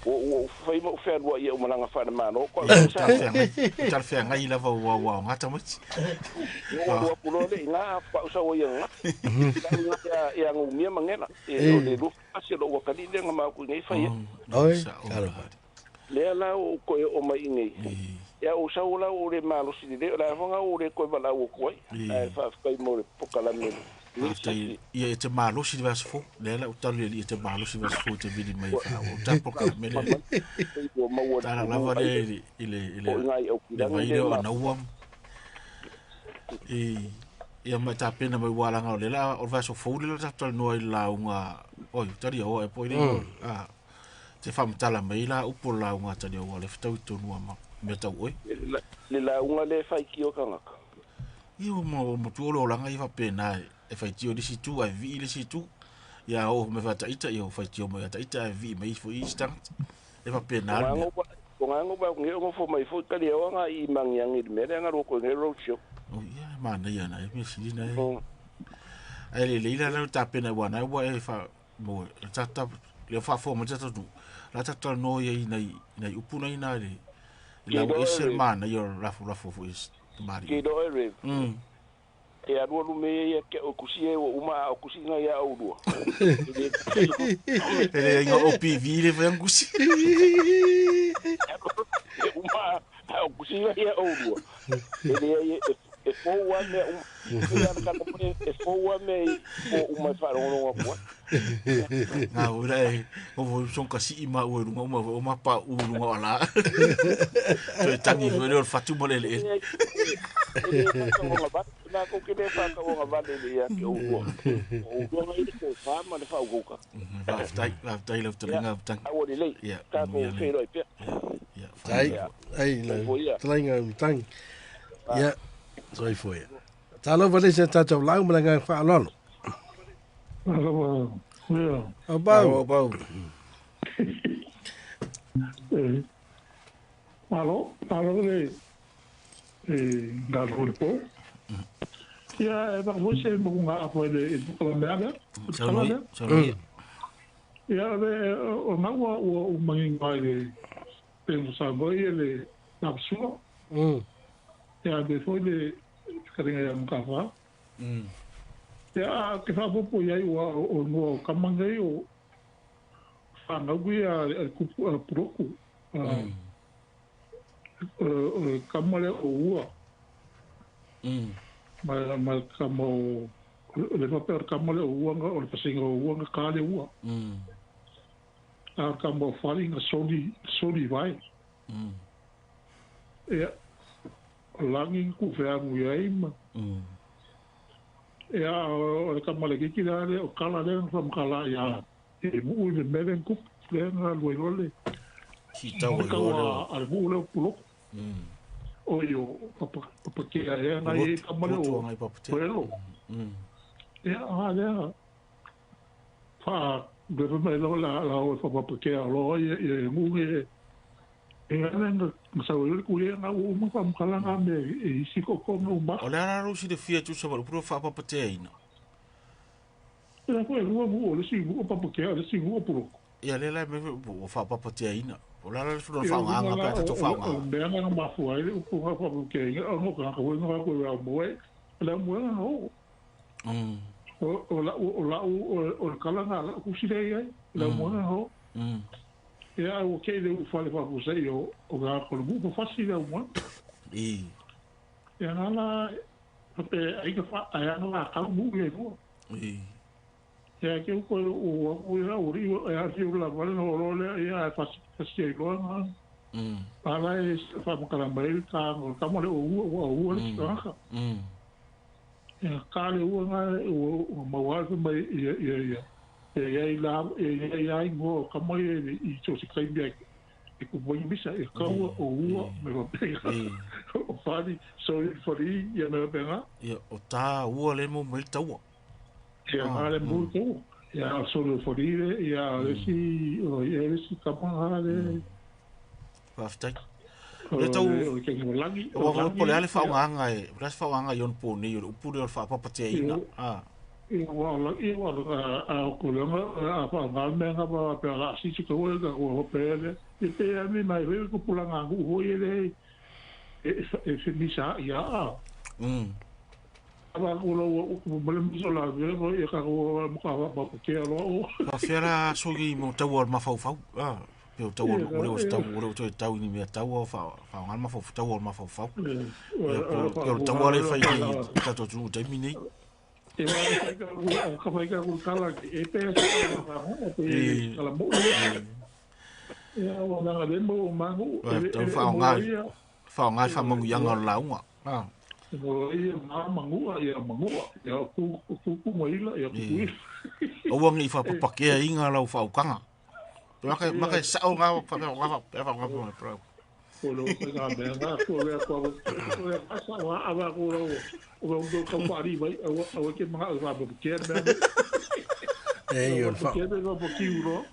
o fai mo fer wa ia o malanga fa na mano ko ta fe ngai la va wa ngata mo o pulo le nga pa usa o ia ia ngumia mangena e le lu asi lo wa kali le nga ma ku ngai fa ia oi le la o ko o mai ngai ya o sa o la o le malo si le la nga o le ko bala o ko ai fa fa mo po kala me tai ia te malo si vas fo le la utalu ia te malo si vas fo te vidi mai fa o tapo ka mele ta la lava le ile le vai o na uam ia mai ta pena mai wala nga le la o vas fo le ta tal no la unga oi tari o e poi a te fam tala mai la upo la unga tari o le ftau to no ma me ta oi le la unga le fai ki o kanga io mo tu lo la nga i fa pena e fai tio di situ a vi le situ ya o me fa taita io fai tio mo taita a vi mai fo instant e fa pena ko ngango ba ngeo fo mai fo ka le o nga i mangyang i me nga ro ko ngero show o ya ma na ya na e me si na ai le la ta pena wa na wa e fa mo tata le fa fo mo tata tu la tata no ye nei upuna ina le la o ese man yo rafu fo is mari ke do e e a ruo me ia ke o kusie o uma o kusinga ia o ruo ele ia o PV le vai kusi uma o kusinga ia o ruo ele e fo wa me ia ka no e fo wa me o uma faro no wa na ora o vo son kasi ima o runga o ma pa o runga ala so tangi o fatu mo le na ko ke de fa ka o va de ya ke o ngai ko fa ma de fa o ka la tai le tlinga tang a o le ya ka ko fe ro pe ya ai la tlinga tang ya so foi talo vale se ta tau lau manga fa lolo Abau. Malo le garupo. Ya, ba você munga foi de Colômbia. Ya, o mago o mangai de pensa boi ele napsua. Ya, depois de carinha um café. Ya, que fa popo ya o no kamangai o fa naguia el kupu proku. Kamale o ua. Mal kamo le papel kamale o ua o le pasinga o ua kale ua. Kamo faringa soli vai. Ya, langi ku fea nguia ima. Ya, o kamale ki dale o kala le from kala ya. E mu le melen ku le na luegole. Kita o al mu le pulo. O yo papa ke ya na e kamale o. Bueno. Ya, ya. Fa de me la o papa ke lo e mu e ana masawir kulia na o mo fam kala nga me e siko ko no ba. O la rusi de fia tu sa pro fa papa te ina. Ya ko o le si o papa ke le si o pro. Ya le la me o fa papa te ina. O la la fu fa nga pa to fa nga. Be nga ma fu ai o ko fa ke o mo ka ko nga ko ya mo e la mo no. O kala nga ku si dai la mo no. Ya o ke le fale fa você o ga ko bu fa si le mo ya na pe ai que fa ai na ka bu le no ya que ko o ya o ri ya si la vale no lo le ya fa si ko na ala es fa mo kala mai ka mo le o le ka ya ka le o nga o ma wa mai ya e ngo kamo e so se kai bia e ko boi misa e ka o me va pega o fali so fori ya me pega ya o ta o le mo me ta o ya ale mo ko ya so fori ya si o e si kamo ale afta le tau o po le ale fa nga e ras fa nga yon po ni o pu le fa pa te ina Igual a kulanga a fa valmenga ba pela si ko o pele e pe a mi mai ve ko pulanga o ele e se misa ya aba ko lo bolem sola ve ko e ka ko mo ka ba ke lo ba fiera so gi mo tawor ma fa pe tawor o to taw ni me taw fa ngal ma fa tawor ma fa o tawor e fa ta to tu termine ka fai ka kala e pe ka ho pe kala mo ya o na le mo mangu fa ngai fa mo yang la nga mo ia mangu ya ku mo ila ya ku o wangi fa papake inga la fa ukanga maka sa o nga fa pro Polo ka bela ko le ko asa wa aba ko o ka pari vai o ke ma va bo ke yo fa ke no po kiuro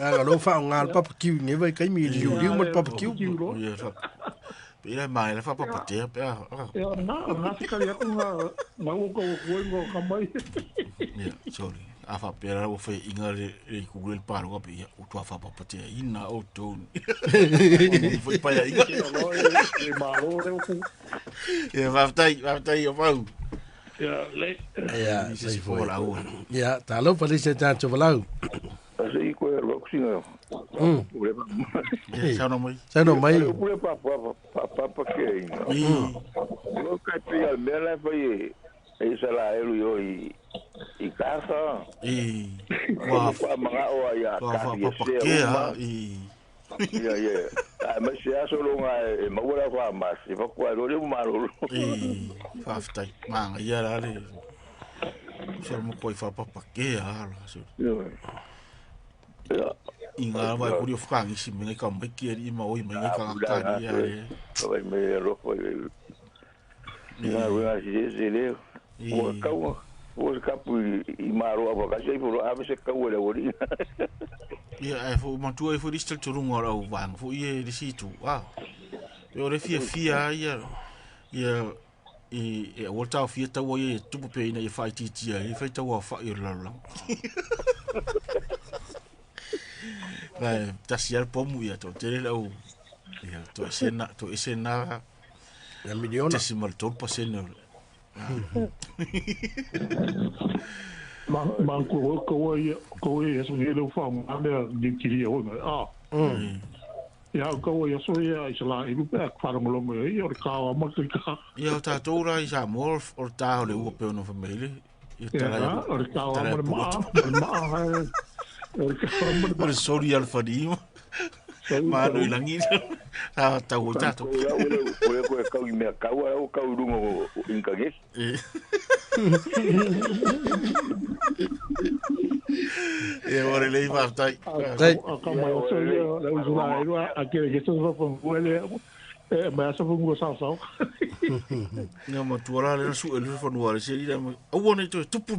aga lo fa ngal pa kiu ne vai kai mi liu liu mo pa kiu ya fa pila mai la fa papate pe ya na ka ya ko ma ko ka mai ya sorry afa pera o fe ingare e Google paro pe o to afa papate ina o to foi pa ya e malo e va tai o fa ya sai foi ya talo pa se tanto valau Así ko lo kusinga. Sa no mai. Ule pa ke. Lo ka pe al mela foi e sala elu yo I casa. Wa Pa mga o ya pa ke ya. Ma se aso lo nga e mawala ko mas. E fa ko lo le malo. Fa ftai manga ya la le. Se mo ko fa pa ke ala. Inga vai kuri frangi si me ka me ki ri ma oi me ka ka ya vai me ro foi inga si le o ka pu I maro aba ka sei por ave se ka wele wori ya fo ma tu fo distel tu rungo ra vang fo ye di situ yo re fia ya e volta fia ta wo ye tu pe ina ye fai ti e fai ta wo fa ir la vai tasiar pomu ya to tere la ya to esena ya miliona tesimal to paseno man ko ye so ye lo fa ma me di kiri o ya ko ye so ye isla I bu pa fa mo mo ye o ka ma ka ya ta to ra isa mo o ta le u pe no family ya o ka ma Por sorry al fadim. Mano ilangi. Ta wo tato. Ule ko ka I me ka wa o ka urungo inkage. E ora lei va tai. Ka ma o so yo la usula ro a que so fo wele ma so fo sa sa. Nga ma tuara le su ele fo no ale se ira. O wona to tupu.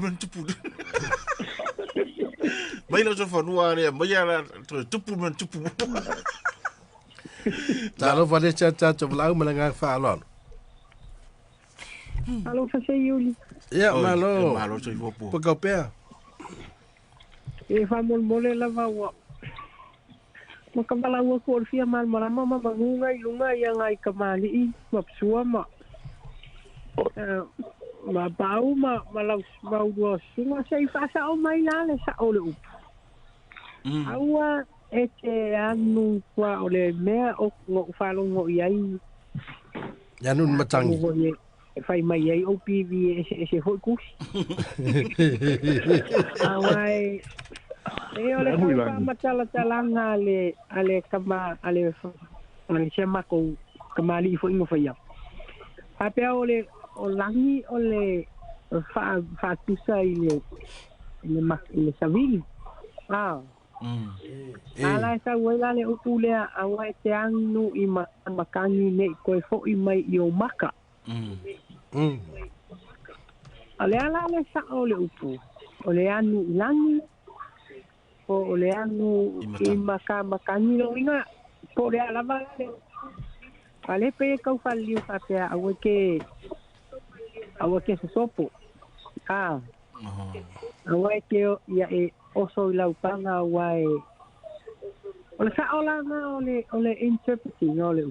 Mai lo so fanua le mai ala tupu. Talo va le cha to valau malanga fa lon. Alo fa se yuli. Ya malo. Malo so vo po. Po ka pe. E fa mole la va wa. Mo ka bala wa ko fia mal mala mama mangunga ilunga yang ai kamali ma psua ma. Ma bau ma lau bau do sunga sei fa sa o mai la sa o le aua e te anu kwa o le mea o ngo whalongo I ai. Anu matangi. E whai mai ai o pivi e se hoi kusi. Awai, e o le kama matala talanga ale kama, ale se mako kamali I fo ingo whai au. Hapea o langi o le whatusa I le savili. Ala sa wela le upulea awa te anu I makangi ne koe fo I mai I o maka. Ale ala le sa o le upu. O le anu ilangi. O le anu I makangi no inga. Po le alava le. Ale pe kau faliu hapea awa ke se sopo. Awa ke ia e oso I laupanga wae ole sa ola na ole interpreting ole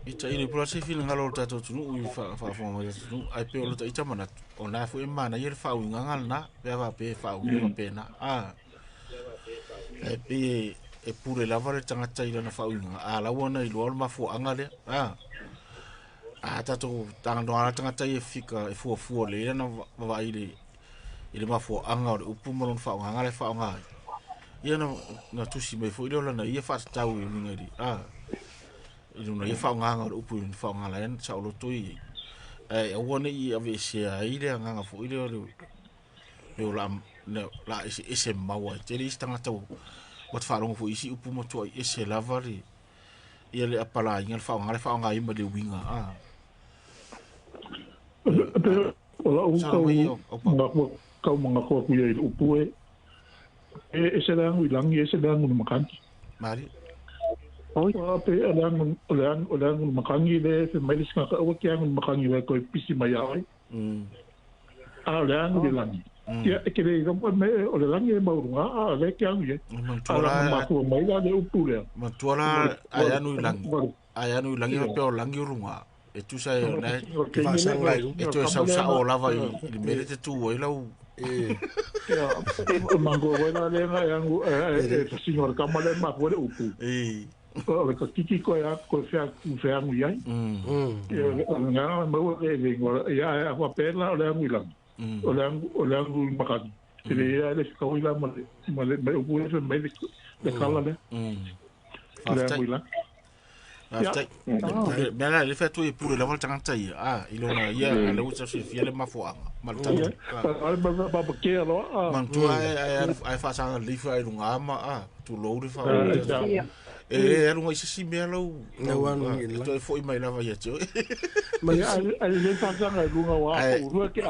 ita ini pula se fil ngalo tato tunu U fa mo tunu ai pe ole ita mana ona fu e mana yer fa U ngal na pe va pe fa U pe na e pe e pure la vale tanga tai na fa U la wona I lo ma fu angale tatou tagata ia fika e fuafua le na vai ile mafuaaga o le upu ma lona faaogaaga le faaogā ia na tusi mai foʻi le lana ia faatatau i luga i i luna ia faaogaaga o le upu i faaogā la ena saʻoloto i aua neʻi aveesea ai le agaga foʻi le o la ese maua ai tele isi tagata ua te faalogo foʻi isi upu matua i ese lava le ia le apalaiga le faaogā ima le uiga kau mga ko kuya i upu e se lang i langi e se lang no makangi mari pe lang no makangi le se mai ska ka o ke ang makangi le ko pisi mai ai lang di langi ya ke le ro me o le langi e maurunga le ke ang ye ma ko mai la le upu le ma tuala ayanu i langi pe o langi urunga e tu sai na e tu sa o lava i mele te tu o lau mango wena le nga yang e senhor kamale ma ko le upu o ka kiki ko ya ko fea ngi ai nga ma wo e ya a pela o le ngi lang o le ngi makani ele ya le ka wi la ma le upu le me le kala le le ngi lang Mela le fetu e pure la volta canta ia ilona ia le usa se fiele mafoanga malta ba ke lo mantua ai fa sanga le fa lunga ama tu lo de fa e era un isi melo wan to foi mai lava ia tio mai ai le fa sanga lunga wa ru ke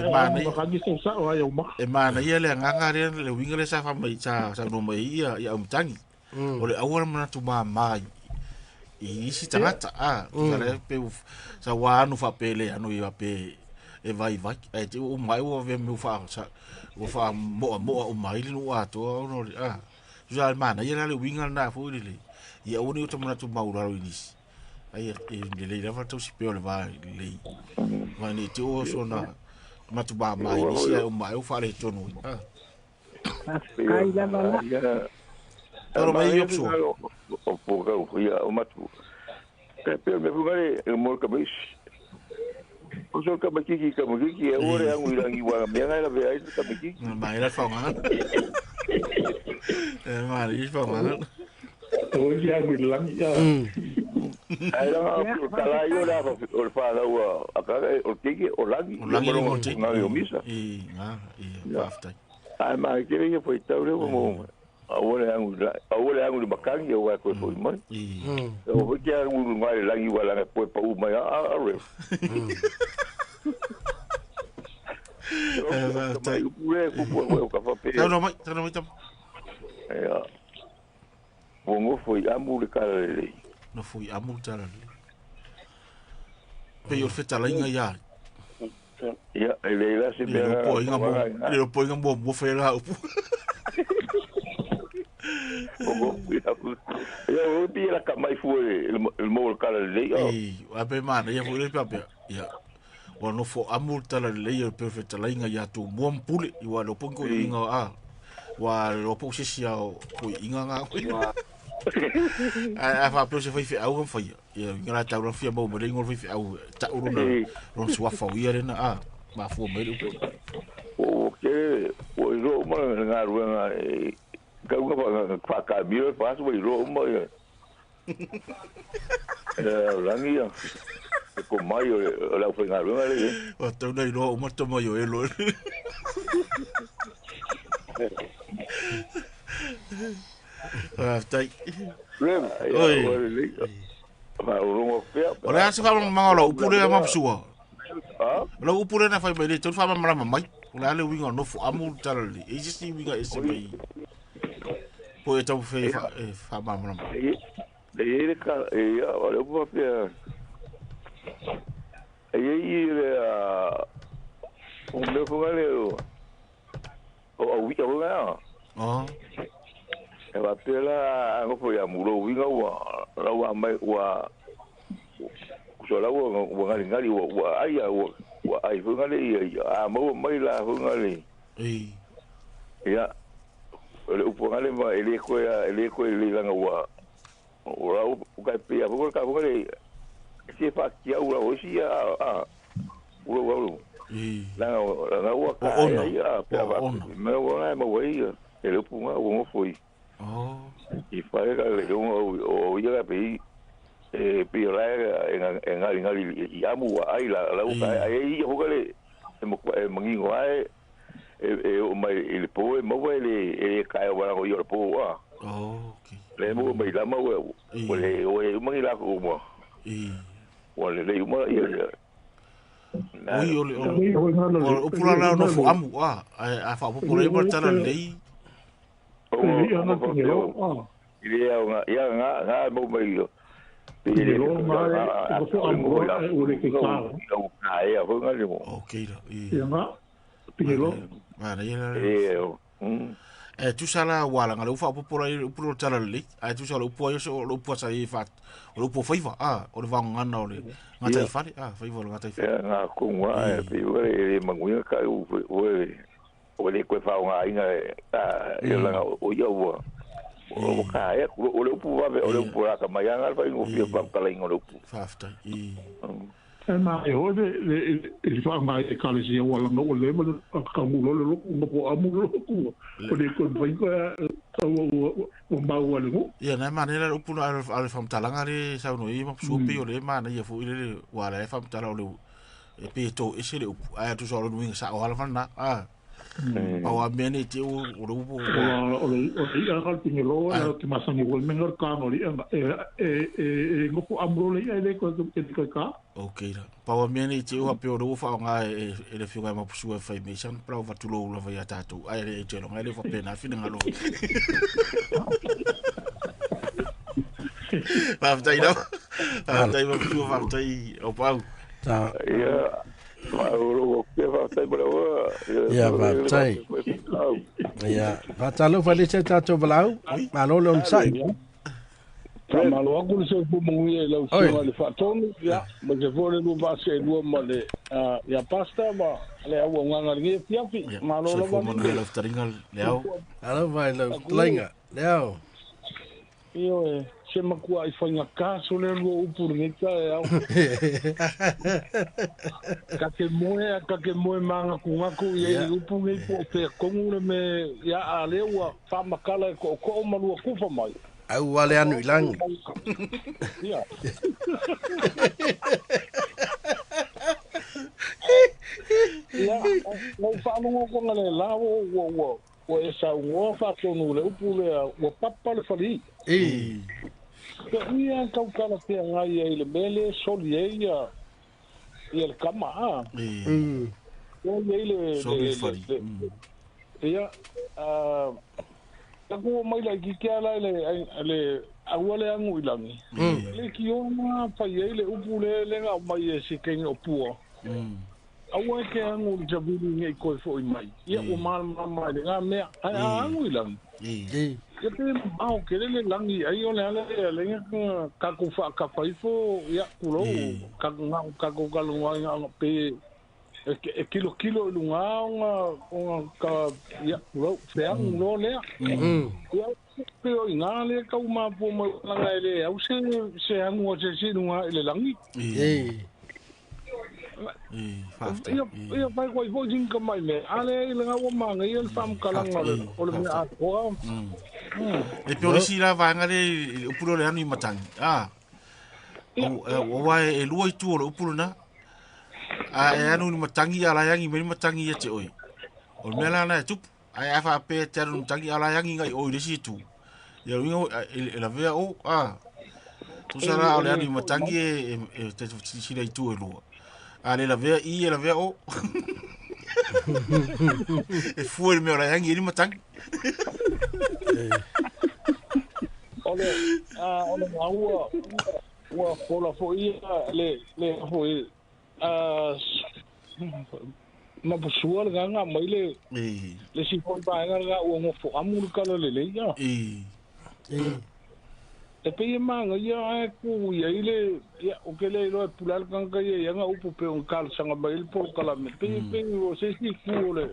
mana ka ni se sa wa yo ma e mana ia le nganga le winga le sa fa mai sa no mai ia umtangi o le awara mana tu mai i isi tangata kare pe sa wanu fa pele anu ia pe e vai e te o mai o ve me fa sa o fa mo o mai no ato no já mana ia le winga na fu le ia o ni o tamana tu maura o inis ai e le leva tu si pe o le vai le mani te o so na matu ba mai isi o mai o fa le tonu ai la bala pero mai yo so o poga o ia o matu ke pe me fugare e mo ka bis o so ka makiki e ore angu irangi wa me nga la ve ai ka makiki mai la fa nga mai is fa nga o ya mi lang ya ai la ka la yo la o fa la wa aka o kiki o langi nga yo misa nga afta ai mai ke ye foi taure mo ahora angu de makangi o ko foi mai o que é um mai langi wala po pa u mai a re tá o ka fa pe no mai o foi amu de cara le no foi amu tara pe yo feta la inga ya ele la se be le po inga mo fe la eu vi la cama e foi el mol cara de a pe mana ia foi le papel ia o no fo amulta la le ia perfecta la inga ia tu mo pule i wa lo pongo inga wa lo po se sia ko inga nga a fa pe se foi fe au foi ia ngra ta ro fia mo mo le ngol foi au ta uru na ron swa fa ia rena ma fo me o que o ro ma nga ru nga ka unga fa ka biro fa so i ro mo ia langi ia ko mai o la foi nga ru nga le o to nei ro mo to mo yo elo tai rem oi ma ro fea ora se fa ma lo upure ma psua lo upure na fa me to fa ma mai ora le winga no fo amul talali e just winga ese mai po e tau fe fa ma e ka e ora po pe e le o me fogale o wi o la e va pela ngo foi amuro winga wa mai wa so la wa ngali wa ai wa ai fogale a mo mai la fogale ya le upongale ma ele ko le langa wa ora u ka pe a ka fogale se fa kia ura hosi ura ura la ua ka ia pe va me ua me ua ele punga o foi i fa ga le o ia pe pe la en i amu ai la u ka ai ho ga le mangi ngoi o mai il po mo ele ka wa o yo po le mo mai la mo o le mangi la ko mo o le mo ia oi o pula la no fo amu a fa po le mo tana lei ile ya nga mo mai yo ile lo ma ko amu o le ke ka o ai a ho nga le mo okay nga pilo mara tu sala wala ngalo fa po por tala le ai tu sala po yo lo po sa fa lo po faiva o le vanga na o le ngata fa faiva lo ngata fa nga ku wa pe o manguia ka o le ko fa nga inga yo la o yo o ka o le po va o le po ka mai nga fa ngo fi pa ka la ngo lo fa after ma e o le fa mai e ka le si o la no le mo ka mu lo ko amu lo ko o le ko vai ko o ma o le mo ya na manera o puno al fam talanga le sa no i mo supi o le mana ia fu ile wala e fam tala o le e pe to e se le ai tu so lo winga sa o ala fana o a mene te o o ia ka tinga lo ke masani o mengar ka no li ngo po amro le ai le ko ke ka okay la pa o mene te o pe o fa nga e le figa ma pusu e fai mission pra o tu lo va ya tatu ai le te lo ngai le fa pena fina ngalo pa tai no pa tai ma pusu fa tai o pa ia ya batai ya batalo fa le tato blau malo lon sai malo aku se fu mo ye lo so le faton ya mo se fore lu ba se lu mo le ya pasta ba le awu nganga ngi fiafi malo lo ba mo le taringal leo alo vai lo lenga leo io se makua I fai caso le lu upurnita ka ke moe manga kungaku ye upungi po pe kongu me ya alewa fa makala ko malua kufa mai au wale anu ilang ya ya no fa no ko ngale lawo wo esa wo fa tonu le upule wo papa le fali ke ia kau kala te ngai ele mele soli ia il kama o ele soli fali ia taku mai la ki kala le awale angu ilangi le ki ona fa ele upule le nga mai se ken opua awa ke angu jabili ngai ko fo mai ia o mal mai nga me angu ilangi ke te mau ke le langi ai o le ka ku fa ka fa fo ya kulo ka ku ka lu nga pe kilo lunga ka ya kulo fe ang no le ya pe o nga le ka ma po mo langa le au se angu o se si lunga le langi ia pai ko i jing ka mai me ale le nga o manga i el fam kalanga o le a ko e pe o si la vanga le upulo le anu i matangi o wa e lua i tu o le upulo na e anu ni matangi ala yangi me matangi e te oi o me la na tup ai afa pe te anu matangi ala yangi ngai o le si tu ia wingo e la vea o tu sara o le anu i matangi e te si le tu e lua ale la vea I la vea o e fu il mio ragazzi ni matang ole wa fola fo le fo ma pusual ganga mai le si fo ba nga o ngo fo amul kala le ya e pe manga ia ku ia ile ya o ke le lo pulal kanga ia nga upu pe un kal sanga bail por kala me pe o se si ku le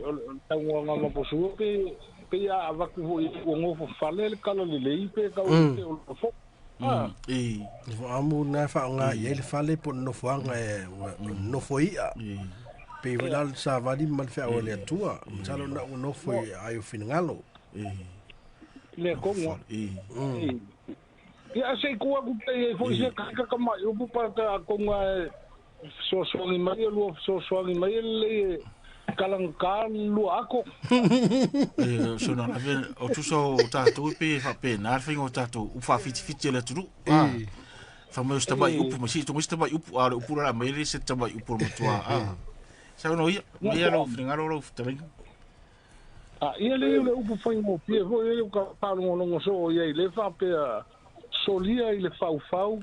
tangwa nga ma posu pe ya ava ku o ngo fo fale kala le pe ka o fo amu na fa nga ye le fale po no fuanga no foia pe vila sa vadi mal fa ole tua salo na no foi ai finngalo le kongo ya sei ko ku pe foi se ka mai u pa ka kongo so ni mai lu so ni mai le kalangkan lu ako so na ave o tu so ta tu pe fa pe na fa ngo ta tu u fa fit le tu fa mo sta ba upu mo si tu mo sta ba upu ara upu ra mai le se ta ba upu mo tu sa no ia ia lo fringaro lo também ia le upu fa ngo pe vo ia ka pa no no so ia le fa pe solia ile fau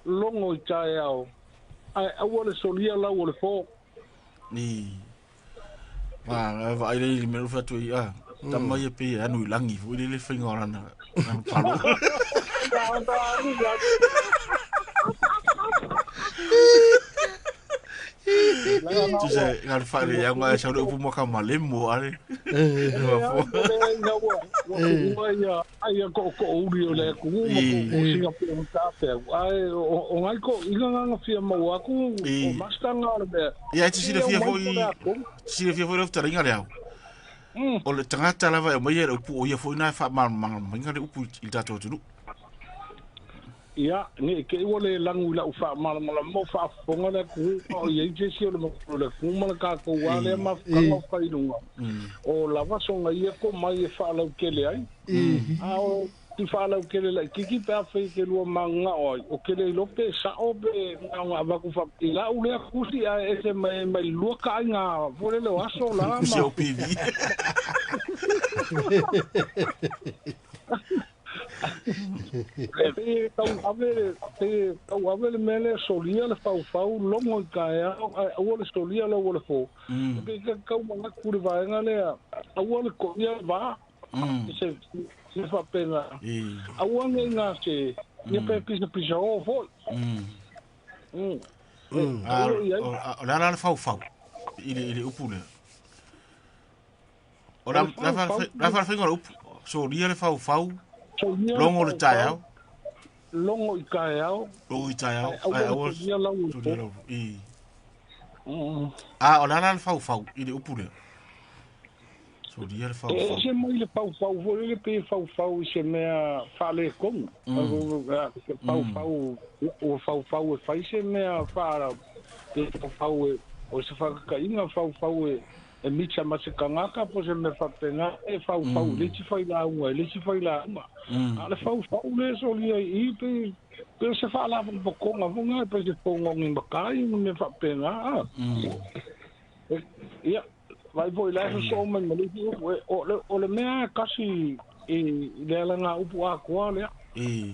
longo tai ao ai o le solia la o le fo ni va ile me lo fatu ia tama ia pe anu langi fu ile fa ngora na palo tu sais ngal fa le yang ma sa do pu mo ka malemo ale ai ko uri le ku mo ko singa pe ta pe ai o ngai ko inga nga fia mo aku o mastanga be ia tu si le fia foi le tara ngale au o le tangata lava e mai le pu o ia foi na fa ma ngale upu il tato tu ia ni ke wole langu la ufa mala mo fa fonga le ku o ye je si le mo le ku mo ka ko wale ma ka mo fa ilunga o la va songa ye ko mai fa la ke le ai a o ti fa la ke le ki pa fe ke lo manga o ke le lo pe sa o be nga va ku fa la u le ku si a ese mai lo ka nga vole le aso la ma o pivi tau ave le mele solia le fau longo i kaea au le solia le le fo ke kau manga kuri vaenga le au le koia va se fa pena au nga se ia pe pisa o fo la le fau ile upule ora la fa fingo upu solia le fau longo le tai au longo i kaeao ai au ia lau i o la fau i le upule so dia le fau se mai le fau vo le pe fau se mea fale kong fau fai se mea fara pe fau o se fa ka inga fau e micha masikangaka po se me fapenga e fau le ti fai la uma ale fau le so li i pe se fa la po konga vonga pe se pongo ngi makai me fapenga ia vai voi la so man me o le mea kasi e le la nga upu a ko le e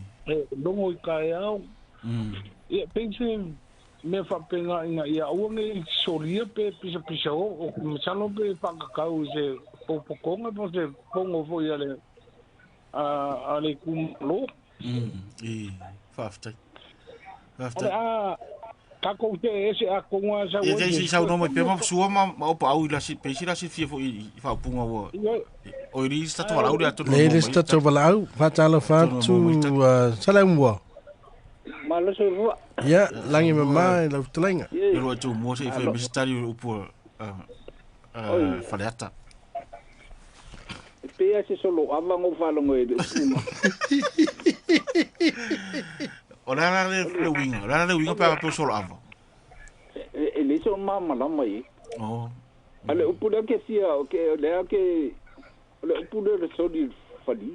longo i kai au ia pense me fa pena ina ia o nge solia pe pisa o machalo pe pa kau se pokonga po se pongo vo ia le ale kumlo fafta ka ko te ese a konga sa o e sa no me pe ma suo ma o pa au la si pe si la si fie fo i fa punga wo o ri sta to la audio to le sta to la au fa tala fa tu sala mwa malo se vo ya langi mama la tlenga lo tu mo se fe mistari upo faleata pe ese solo ava ngo falo ngo e ora le winga pa to solo ava e le so mama la mai ale upu da ke sia okay le ke le upu de so di fali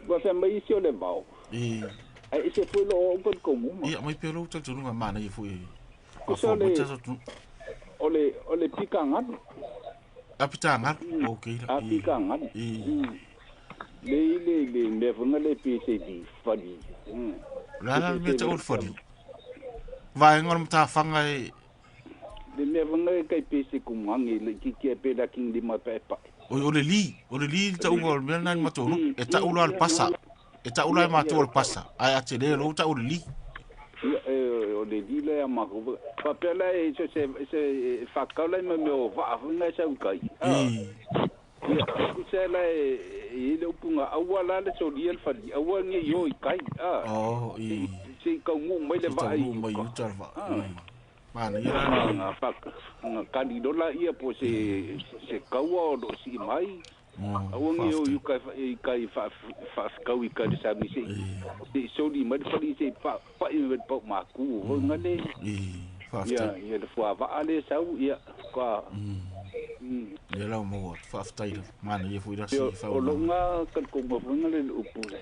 va fa mai si o le bao ai se foi lo o con comum ia mai pelo tu nunca mana ia foi ole pikangat apitangat okay apikangat le me vunga le PCD fadi la me tau fadi vai ngor mta fanga le me vunga kai PC kumangi le ki pe da king di ma pe pa o le li tau ngor me nan matonu e tau lo al pasa e ta ula ma to pasa ai ate le lo ta uli o le dile a ma ko papela e se fa ka le me o va nga sa kai se la e le upunga awa la le soli el fali awa nge yo I kai se ka ngu mai le vai mai utarva mana ia pak kali dola ia po se kaua o si mai awa nge yo kai fa kau I kai sa mi se soli mai fali se pa I pa maku ngale ia le fua va ale sau ia ka ia la mo fa ftaila mana ia fuira si fa o longa kan ko mo ngale le upule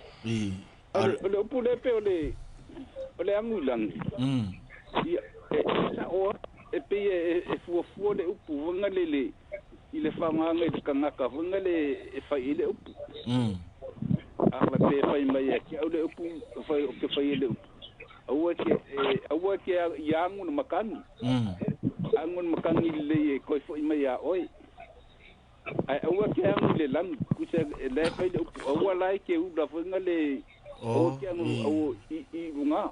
le upule pe ole amulang ia sa o pe e fu le upu ngale le ile fa ngale kanga ka ngale e fa ile upu ala pe fa mai ki ole upu fa ke fa ile upu awa ke yangun makani angun makani le ko fo mai ya oi ai awa ke angun le lam ku se le fa le awa lai ke u da fo ngale o ke anu I bunga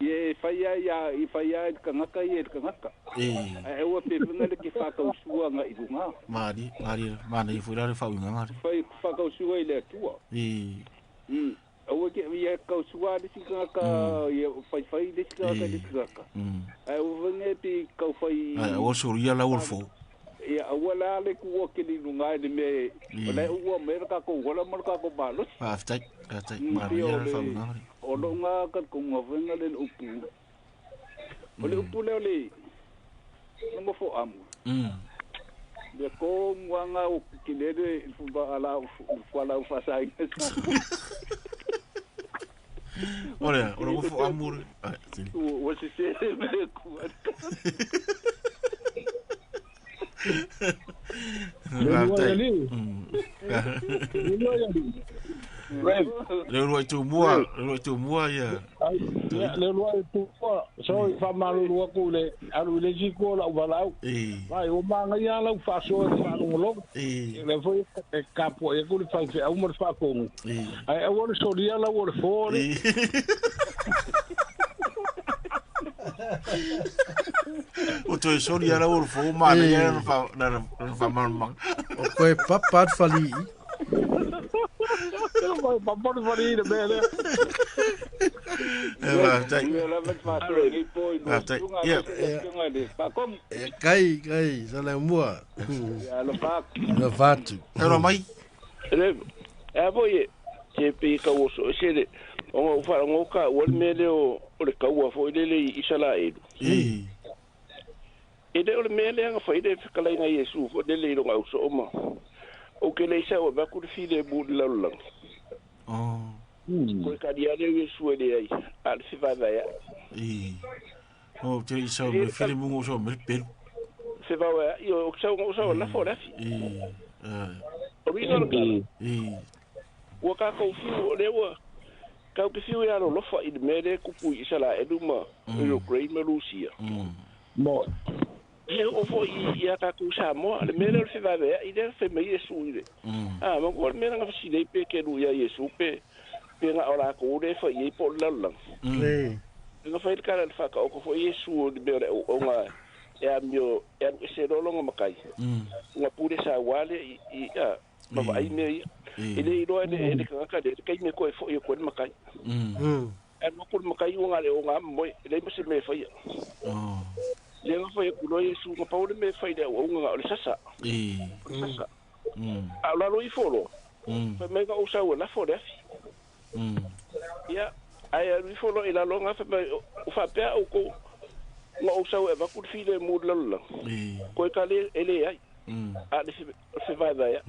ye fa ya kangaka ye kangaka ai awa pe ngale ke fa ka usua nga I bunga mari mana I fuira le fa unga mari fa ka usua ile tua awa ke ia kau sua de sikaka ia fai de sikaka ai o nge pi kau fai ai o soria la ulfo ia awala le ku o ke ni lunga de me ole o merka ko wala marka ko balo aftai maria fa nga o lo nga ka ko ngovenga le upu ole upu le no mo fo am le ko mwanga o kilede fu ba ala fu ala fa sai Olha, o fo amor. Você se me cu. Le roi tu mua ya. Le roi tu mua. So fa malu roi ku le alu le jiko la valau. Vai o manga ya la fa so fa ngolo. Le foi capo e ku fa fe au mo fa ko. Ai o wo so dia la wo fo. O to so dia la wo fo ma na fa ma. O ko papat fali. Vai papat fali de bele. Kai, sala mua. Lo fatu. Era mai. E voi che pe ka wo so sele. O fa ngo ka wol mele o le ka wo fo ile isala edu. Ide o mele nga fa ide fikala nga Yesu fo dele lo nga so ma. O ke le sa o ba ku fi de bu la lo. Ko ka dia de Yesu de ai. Al fi va ya. O te isa me fili mu so me pelo. Se va wa io so la fo la fi. O ri no ka. O ka ko fi o le wa. Ka ke fi ya lo fa I me de ku pu isala eduma. O great Malusia. Mo o fo ia ka ku sa mo le mele se va ver I der se me Yesu ile mo ko me nga si le pe ke lu ya Yesu pe nga ora ko de fo I po la la nga fa ka le fa ka ko fo Yesu de be o nga ya mio ya se lo nga makai nga pure sa wale I ma va I me ile ro de ka de kai me ko fo ko makai mo ko makai nga le nga mo le se me fa le nga foi kulo Yesu nga paulo me fai de o nga o sasa sasa ala lo I folo fa me ga usa o la fo defi ya ai lo I folo ila lo nga fa o fa pe o ko nga usa o va ku fi de mud la ko ka le ele ai a le se va da ya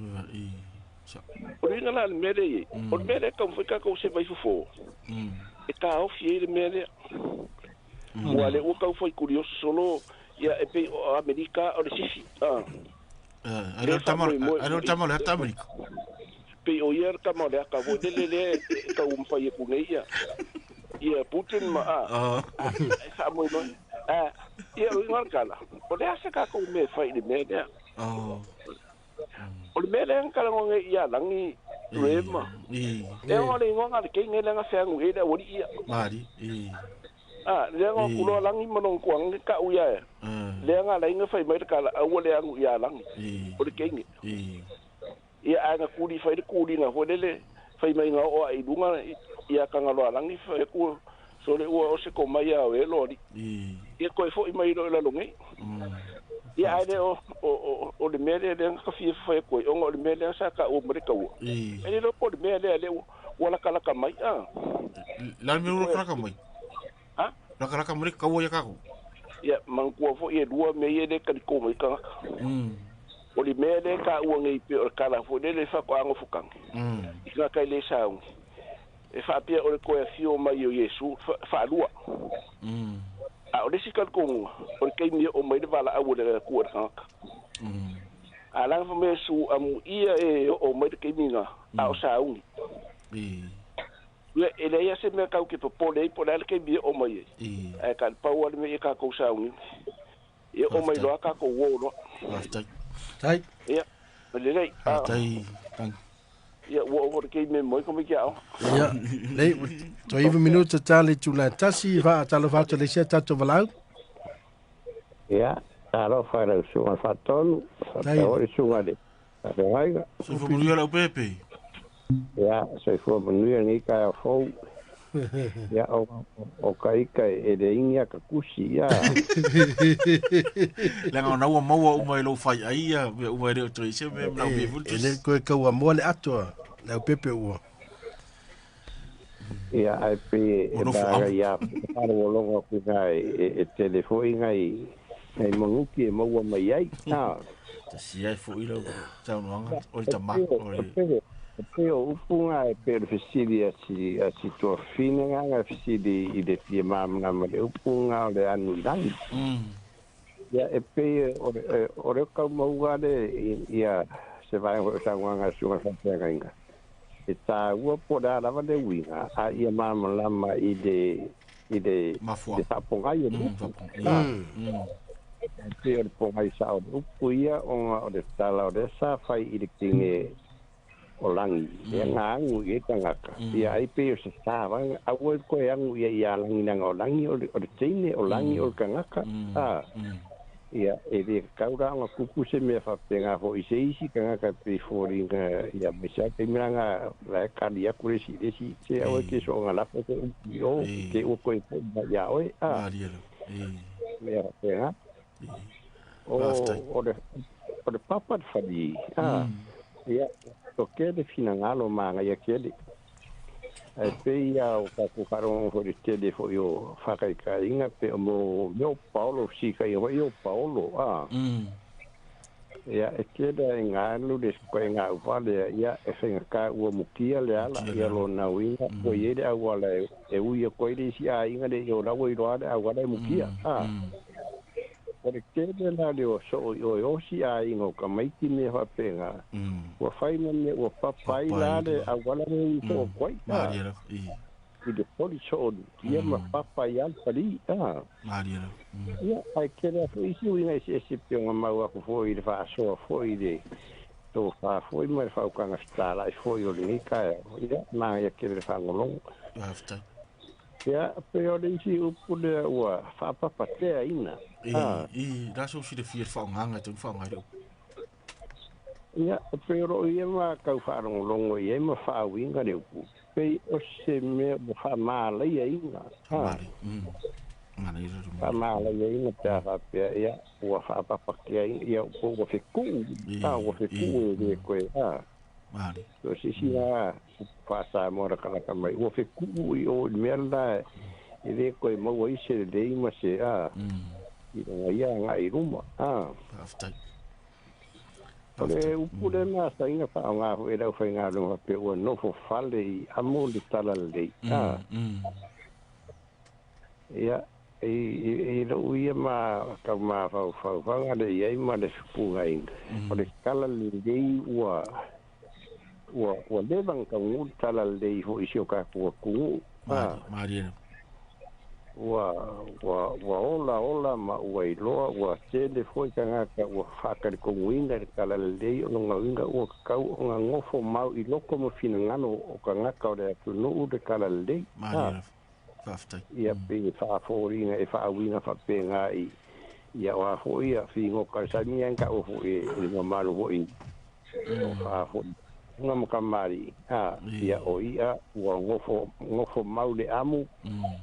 o ri nga la mere o mere ka mo ka ko se vai fo e ka o fi le mere wale o ka foi curioso solo ya e pe America o si Alo tamo le America pe o yer tamo le ka vo le ka fai ku neia ia Putin ma sa mo no ia o ngala o le asa ka ko me fai de me o le me le ka ngo ia langi rema e o le ngonga ke ngela nga fa ngue da o ia mari le nga kulo langi manong kuang ka uya le nga la inga fai mai ka o le angu ya langi o le kengi ia anga kuli fai de kuli nga fo dele fai mai nga o ai dunga ia kanga lo alangi fai ku so le o se ko mai a e lo di ia ko fo i mai lo la longi ia ai de o de mele de ka fi fai ko o de mele sa ka o mre ka o e lo ko de mele le wala kala ka mai la me ro kala ka mai ha la kala ka mre ka o ya ka ko ia man ko fo e dua me ye de ka ko mai ka o li mele ka ua ngai pe o kala fo le fa ko ango fukang ika kai le saung e fa pia o le ko e fio mai o Yesu fa lua a o le sikal ko o le kai mi o mai de vala a le ku ka a la fa me su amu ia e o mai de kai mi nga a o saung e le ia se me ka ke po le kai mi o mai e ka pa o le me ka ko saung e o mai lo ka ko wo lo tai ia le tai ia wo ke me mo ko me kia ia le to even minuto tale tula tasi va talo va tale se tato valau ia talo fa le sunga fatolu o le sunga de ai so fo mu la pepe ia so fo mu ni ka fo ia o kai e de inga ka kusi ia la ngona wa mo o mai lo fai ai ia o mai re to ise me na vi vultu ele ko ka wa mo le ato la pepe o ia ai pe da ia para o longo ku ngai e telefoni ngai monguki e mo wa mai ai na si ai fo ilo tau no o ta ma Peo upunga e per fisilia si to fine nga fisili I de pie mam na le upunga le anu dai ya e pe o ka mo de ia se vai o sa nga su nga fa nga e ta u po da la de winga a ia mam la ma I de sa ponga yo pe o ponga sa o upuia o de tala o de sa fai I de tinge o langi e ngangu e tangaka ia ai pe se stava a wo ko e angu ia langi nanga o langi o tine o langi o kangaka ia e de kaura nga kuku se me fa penga ho I se isi kangaka pe fori nga ia me sa te miranga la kalia kuresi desi se o ke so nga la ko yo ke o ko ia o ia penga o de papa fadi ia to kede finangalo manga ia kede ai pe ia o ka ku karo fo de kede fo yo fa kai ka inga pe mo Paulo si ka yo Paulo ia e kede inga lu de ko inga vale ia e fenga ka o mukia le ala ia lo na winga ko ye de wala e u ye ko de si a inga de yo la wo ro ada wala mukia o le kede na le o so o si a ingo ka mai ki me fa penga o fai me o papai la de a wala me so kwai Maria I de poli so ia ma papai al pali Maria ia ai kede fo isi winga se penga ma wa fo I de fa so fo I de to fa fo I ma fa ka nga stala fo yo ni ka ia ma ia kede fa ngolong after ia pe o de isi upu de wa fa papatea ina da so si de vier fa nganga tu fa ngai ia pero ia ma ka fa longo ia ma fa winga de upu pe o se me fa mala ia ina fa mala ia ina ta fa pe ia o fa papatea ia o fe ku o fe ku de ko mari so si na fa sa mo ra ka mai o fe ku o merda I de ko mo o ise de ima se I ia nga I ruma after ole upu de na sa inga fa nga ho era fa nga no pe o no fo fale I amo de tala le ia e ro ia ma ka ma fa nga de ia ma de fu nga inga ole tala le ua le bang ka ngu tala le ho isio ka ku Maria wa ola ma wai loa wa tele foi kanga ka wa fakar ko winga kala le no winga o ka o ngofo mau I loko mo finangano o kanga ka de tu no de kala le after ia pe fa forina e fa winga fa penga ia wa foi ia fingo ka sa mi ka o foi no malo foi fa fo nga makamari ia o ia ua ngofo maule amu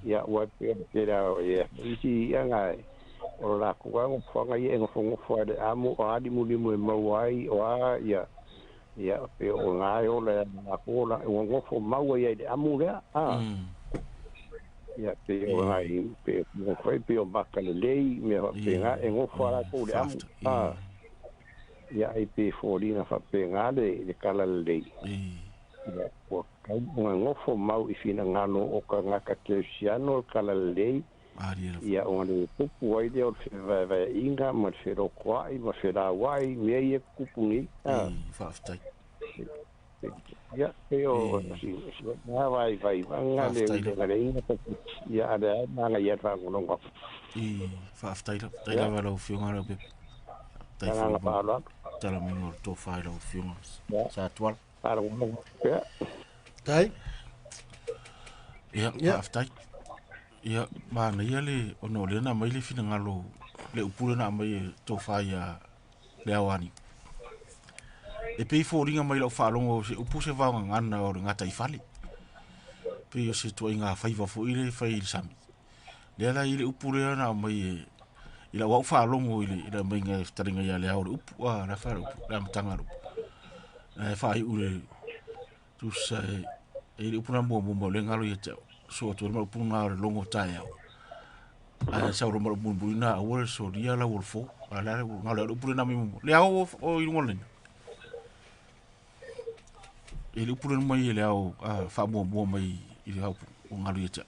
ia ua pera ia isi ia ngai o la kua ngofanga ia ngofo de amu o adi mulimu e mawai o ia pe o ngai o la kola ngofo mau ia de amu lea ia pe o ngai pe ngofo o bakale lei me pe nga ngofo ala ko de amu ia IP 40 na fa pengale de kala lei ia ko kau ngofo mau ifina ngano o ka ngaka Cristiano kala lei ia ona pupu ai de o va inga ma fero kwai ma fera wai me ia kupungi fa aftai ia eu na vai ngale ngale inga ia ada na ia fa ngolonga fa aftai la va lo fiunga lo pe Tanga pala. Tala mingo to file of films. Sa twal. Para un ya. Tai. Ya, aftai. Ya, ma na yale ono le na mai le fina ngalo le upule na mai to file le awani. E pe fo ringa mai lo fa longo se upuse va ngana o ngata ifali. Pe yo se to inga faiva fo ile fai sami. Le la ile upule na mai ila wa fa longo ila menga taringa ya le au up wa na fa la mtanga fa i ule tu sa ile upuna mo le ngalo yeta so to mo upuna longo taia sa ro mo bulina wa so dia la wolfo ala ngalo upuna mi le au o i ngole ile upuna mo ile au fa mo mai ile au ngalo yeta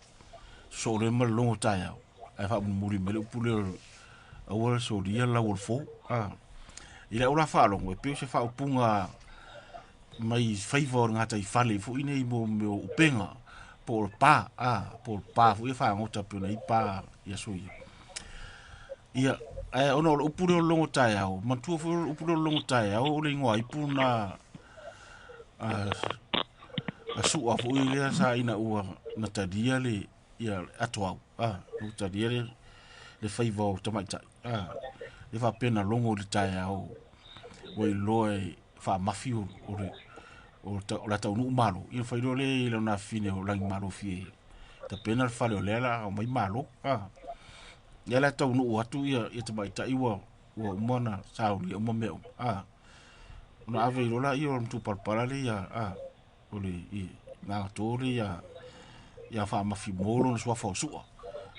so le mo longo taia fa mo le upuna awal so dia la wolfo ila ora fa longo pe se fa upunga mai favor ngata I fale fu ine mo upenga por pa fu fa ngota pe na pa ya so ia ono upure longo tai au matu fu upure longo tai au le ngoi puna su afu ile sa ina ua na tadia le ia atwa no tadia le favor tamaita le fa pena longo le tai au o loe fa mafio o la tau nu malo i fa le na fine o lang malo fie ta pena fa le lela o mai malo ya la tau nu watu ia tamaita I wa mona sauli o momeo na ave lola I o tu parpara le ya o le na tori ya fa mafi molo so fa so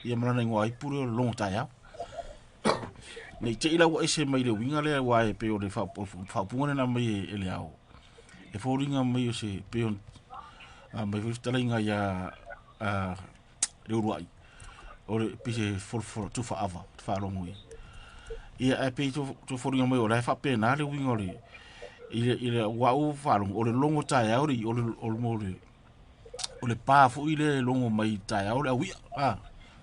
ia mana ngoi puro long tai nei te ila wa ese mai le winga le wa e pe o le fa punga na mai ele au e foringa mai o se pe on mai vitalinga ya le uruai o le pise for tu fa ava fa longui ia e pe tu foringa mai o le fa pe na le winga le ile wa u fa long o le longo tai au o le pa fu ile longo mai tai au le wi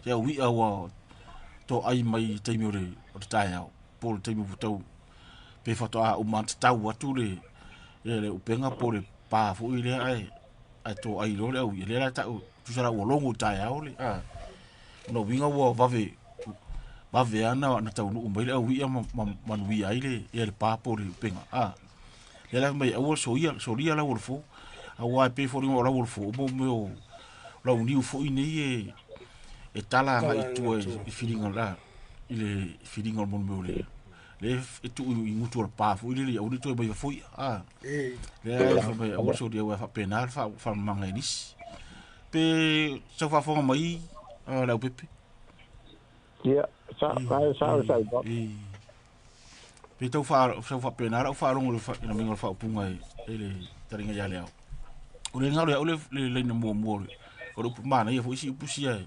se wi wa to ai mai te mi o tai au por te mi tau pe fato a umant tau watu le upenga por pa fu ile ai to ai lo le ile la tau tu sara o longo tai au le no winga wo va ve ana na tau no mai le wi man wi ai le pa por upenga le la mai o so ia la wolfo a wa pe for o la wolfo mo mo la uniu fo ine e tala ngai tu e feeling la ile feeling mon mo le tu I mutu pa fu ile o tu ba fu le fa mai o so dia wa fa penal fa mangelis pe so fa fo mai la pepe ia sa pe to fa penal fa longo na mingo fa punga ile taringa ya le o le ngalo le mo o le mana ia fo isi pusia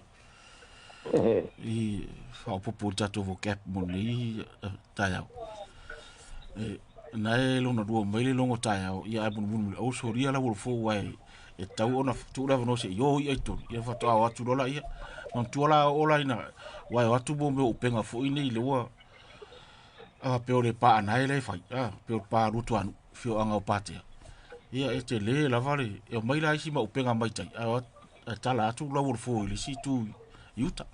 I fa popo tato vo cap mo ni taya na lo na do mai le longo taya ia bun o so ria la wo fo wai e tau ona tu la no se yo ia to ia fa to atu dola ia on tu la ola ina wai atu bo me upenga fo ini le wa pe o le pa na ele fa pe o pa rutu anu fio anga o pate ia e te le la vale e mai la isi ma upenga mai tai a tala atu la wo fo ile si tu yuta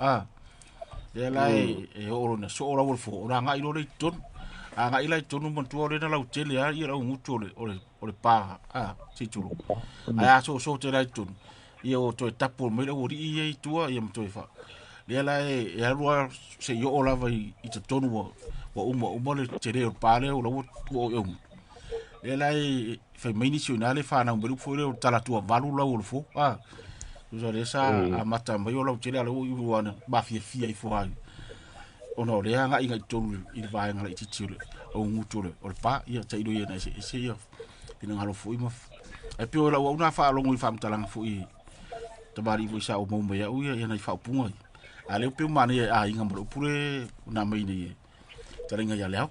le lai e oro na so ora wo fo ora ngai lo le ton anga ila tonu mon tu ore na lau tele a ira ngutu ore pa si tulu aya so te lai tonu ia o to tapu me o ri ia tua ia mo to fa le la e alua se yo ola vai I te tonu wa uma le te re o pare o lo o le la e fe mai nationale fa na mbelu fo le tala tua valu la o fo so le sa a mata mai o lo te le o i wana ba fia I fo ai ono le anga inga tonu I vai nga I titule o ngutu le o pa ia te ilo ia na se ia ina ngalo fo I ma e pe o la una fa longo I fa mtalang fo I tabari vo sa o mo ya u ia na fa punga ale pe mane a inga mo pure na mai ni taringa ya leo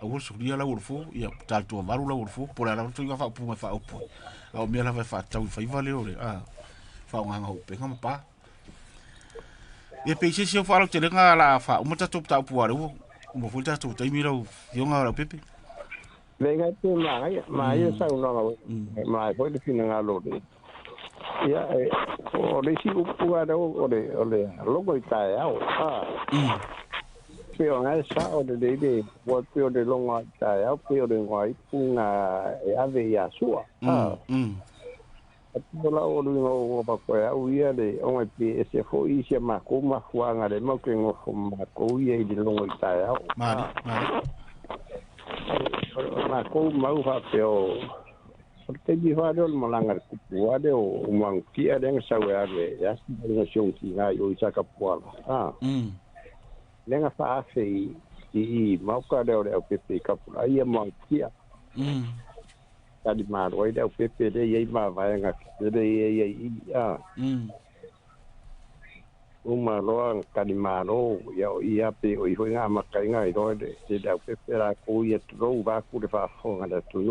o so dia la urfo ia tal to varu la urfo por la to fa punga fa opo o me la fa tau fa vale ore fa nga o pe ngam pa e pe se fa lo tele nga la fa o mata top ta pu ara o mo fulta to tai mira o yo nga la pepe venga te ma ia sa no ma poi le fina nga lo ia o le si upu ara o le logo itai au pe o nga sa o le o pe o le longa itai au pe o le ngoi punga e ave ia sua Pola o lu o pa ko au ia le o mai pe se fo I se ma ko ma fuanga le mo ke ngo fo ma ko ia I le longa itai au mari ma ko ma u fa pe o porque di va do malanga ku puade o mang ki adeng sa we ave ya na shong ki nga yo isa ka puala lenga fa fe I ma ka de o pepe ka pula ia mang ki tadi ma ro de o pepe de ia ma va nga de ia uma lo tadi ma ro ia pe o I ho nga ma ka nga I ro de o pepe ra ko ia tro va ku de fa fo nga tu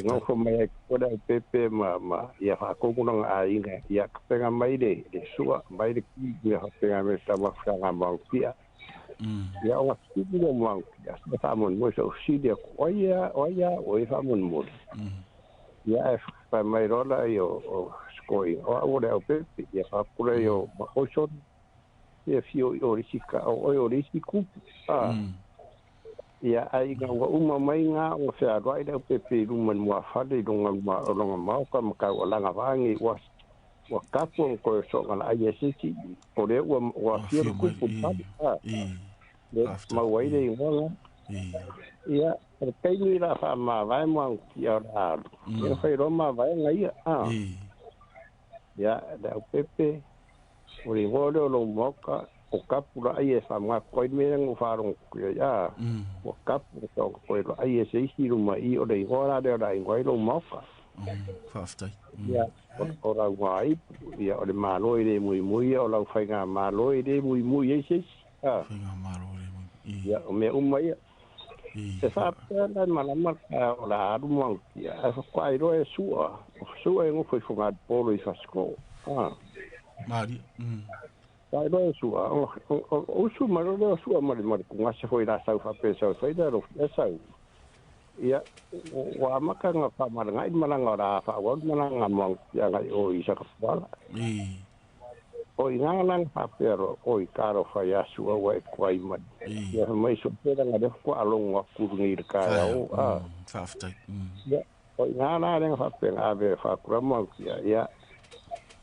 no fo mai ko da pepe ma ia fa ko kuna a ina ia penga mai de sua mai de ki ia penga me sa ma fa nga ma pia ia o ki de ma ia sa mon mo so si de ko ia o fa mon mo ia fa mai rola io skoi o de pepe ia fa kula io ma o so ia fio o risika o risiku ia ai ga uma mai nga o fe a roi de pepe lu man mo fa de longa ma ka o langa vangi wa kapo ko so ngala ai sisi o le wa fio ku pu ma wai de ngola ia pe ni la fa ma vai mo ia ra ia fe roma vai nga ia ia de pepe o le volo lo moka o kapura ai fa ma ko me ngo fa ron ya o kapura ko ai se hiru mai o le hora de ora ngoi lo moka faftai ya o ra wai ya o le malo ile muy o la fa nga malo ile muy ese fa nga malo ile ya o me mai se fa na malama o la ru mo ya fa ai ro e sua ngo foi fonga polo I fa sko mari Ai no su o su maro no su mari ku ngase foi la sau fa pe sau foi da ro sau ia wa maka nga fa mar ngai malanga ra fa wa malanga mo ya ngai o isa ka pala o ina lang fa pero o karo fa ya su o e kwai ma ia mai so pe nga de ko along wa ku ngi ka o fa aftai ia o ina lang fa pe ave fa kramo ia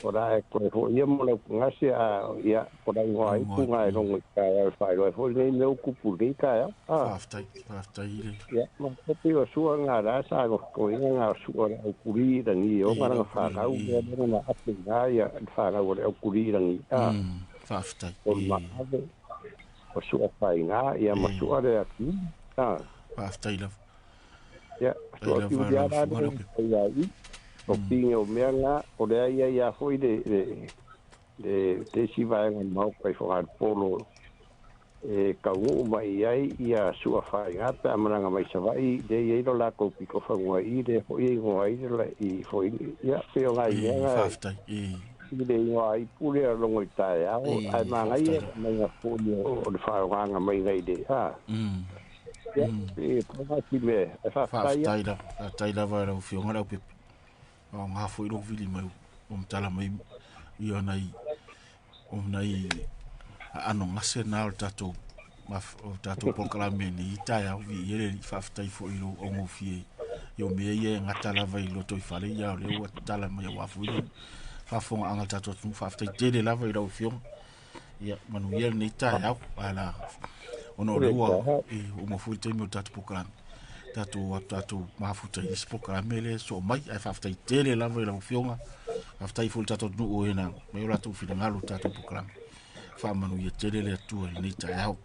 ora e ko ho ia mo le ngase a ia ora ngoi punga e no ka e fa ro ho nei no ku pu ni ka ya aftai ia ma ko ti o su nga ra sa ko nga su ora o kuri da ni o ma fa ka u e no na atu nga ia fa ga o kuri da ni aftai o ma ave o su fa nga ia ma su ora aki aftai la ia so ti dia da ia o pinga o mea ngā, o rea ia foi de si vai ngā mau kai whakar polo ka ngu mai ai ia sua whai ngā pe amaranga mai sa vai de ia iro la ko piko whangua I de hoi e ngā i la I foi ia peo ngā i ngā I de ngā I pule a longo I tae au ai mā ngai e mai ngā pōni o le whaonganga mai ngai de ia e pōnga ki me e whaftai la vai rau whionga rau pepe o ngā fo iro vili mai o mtala mai I o nai ano ngase nā o tatou o tatou pokalame ni tai au vi ele whaftai fo i lo ongo fie. Yo mea ia ngata lava i loto i whare ia o leo tala mai a wafu i. Whafonga anga tatou tunu whaftai tele lava i rau fionga. Ia manu ia ni tai au ala ono lua i umofui teimi o tatou pokalame. Tatou mafuta i pokalame le so mai ai whaftai tele lava i rau fionga. Whaftai fo tatou tunu o hena. Mai o latou whina ngalo tatou pokalame. Whamanu ia tele le atua i ni tai au.